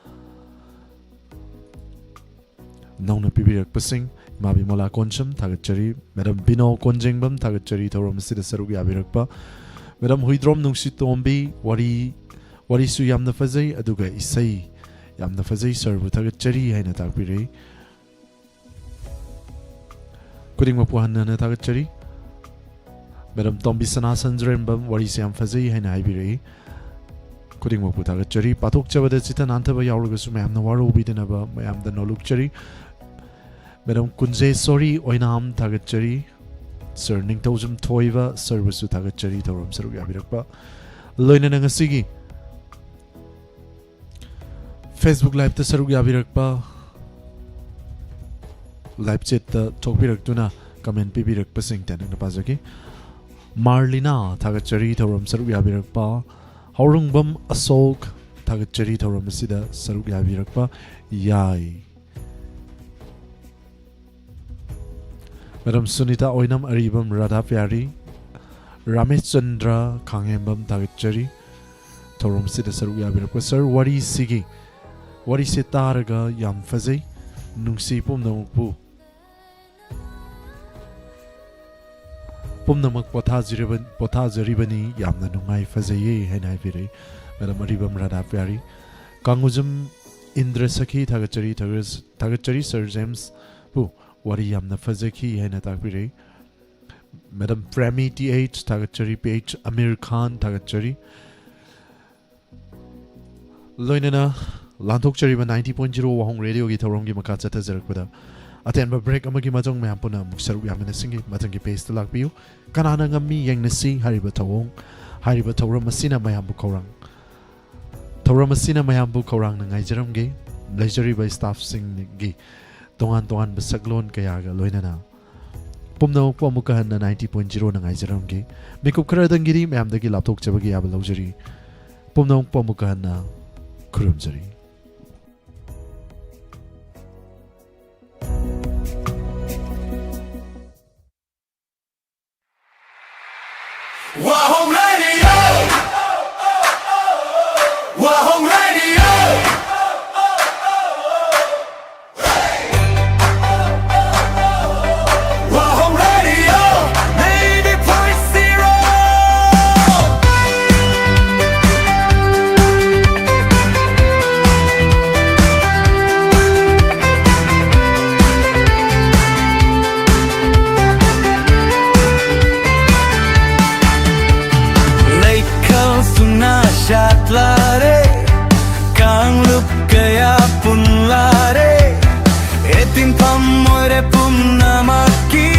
Nauna Pibirak Pasing Mabi Mola Koncham Tagachari Madam Bino Konjengbam Tagachari Tauram sida saruk yabirakpa Madam Huidrom Nungsi Tombi wari su yamna fazai aduga isai yamna fazai sarbu Tagachari haina takpirei kuring mapuhanana Tagachari Madam Tombi Sana Sanjrembam wari siam fazai haina haibirei kuring mapu Tagachari patok chabada chita nantaba yauragasu mayamna waro ubidanaba mayamda nolukchari Madam Kunje Sori Oinam Tagachari Sir Ningtawjam Toiva Servisu Tagachari Tauram saruk yabirakpa loinana ngasigi Facebook Live ta saruk yabirakpa live chat ta thokpiraktuna comment pibirakpa sing tanak napazaki Marlina Tagachari Tauram saruk yabirakpa Haurungbam Asok Tagachari Tauram sida saruk yabirakpa yai Madam Sunita Oinam Aribam Radha Pyari Ramesh Chandra Kangembam Tagachari Tauram sida saruk yabirakpa sir wari sigi wari se taraga yam fazai nungsi pumnamukpu pumnamak pothajaribani yamna nungai fazai haina haibirei Madam Aribam Radha Pyari Kangujam Indra Sakhi Tagachari Sir James pu wari yamna fazaki haina takpirei Madam Premi TH Tagachari PH Amir Khan Tagachari loinana Lantok Chariba 90.0 Wahong Radio gi Tauramgi Maka Chathajarakpada Atenba break amagi majong mayam puna saruk yamina singi matangi pace ta lakpiu kanana ngami yangnasi hariba tawong hariba tauram masina mayam bu kaurang tauram masina mayam bu kaurang na ngaijaramge leisure by staff sing gi tongan besaglon kaya ga loinana पुमनमक अमुक हन्ना 90.0 ना ngaijramgi mikuk khradangiri mayamdagi laptok chabagi yaba laujari पुमनमक अमुक हन्ना खुरुमजरी Wahong Radio! Wahong Radio! Wahong Radio! 90.0! Shatlare kang lup kaya punlare etin pamore punnamaki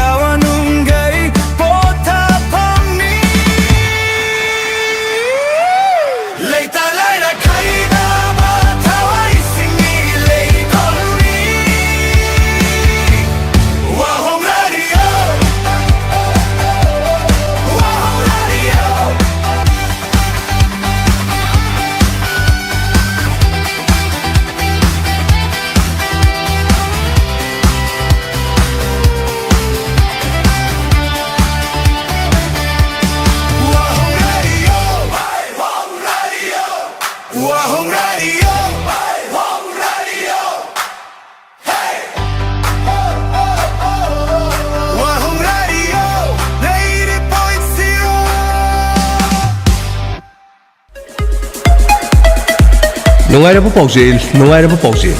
awanungai pota pamni leita laira kaida ma tawai singi leikoni Wahong Radio Wahong Radio Wahong Radio, Wahong Radio, hey, Wahong Radio, 90.0. Nungairaba pauje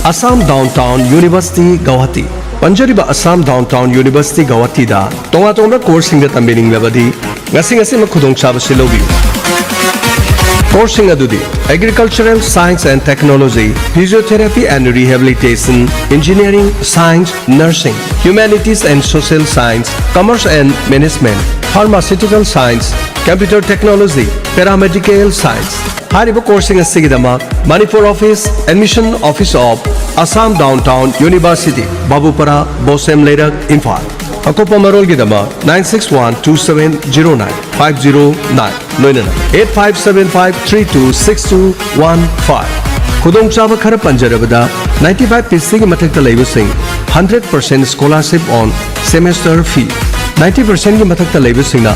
Assam Downtown University Guwahati Panjariba Assam Downtown University Guwahati da tonga course singa tambining labadi ngasi makhudong chaba silobi Coursing adudi Agricultural Science and Technology, Physiotherapy and Rehabilitation, Engineering, Science, Nursing, Humanities and Social Science, Commerce and Management, Pharmaceutical Science, Computer Technology, Paramedical Science. Haribo coursing asigidama Manipur Office, Admission Office of Assam Downtown University, Babupara, Bosem Lerak, Imphal. Akopa Marol Gidama 9612709 Loinana 8575326215 Khudong Chaba Khara Panjarabada 95 PC Mathakta Laibusing 100% scholarship on semester fee 90% Mathakta Laibusingna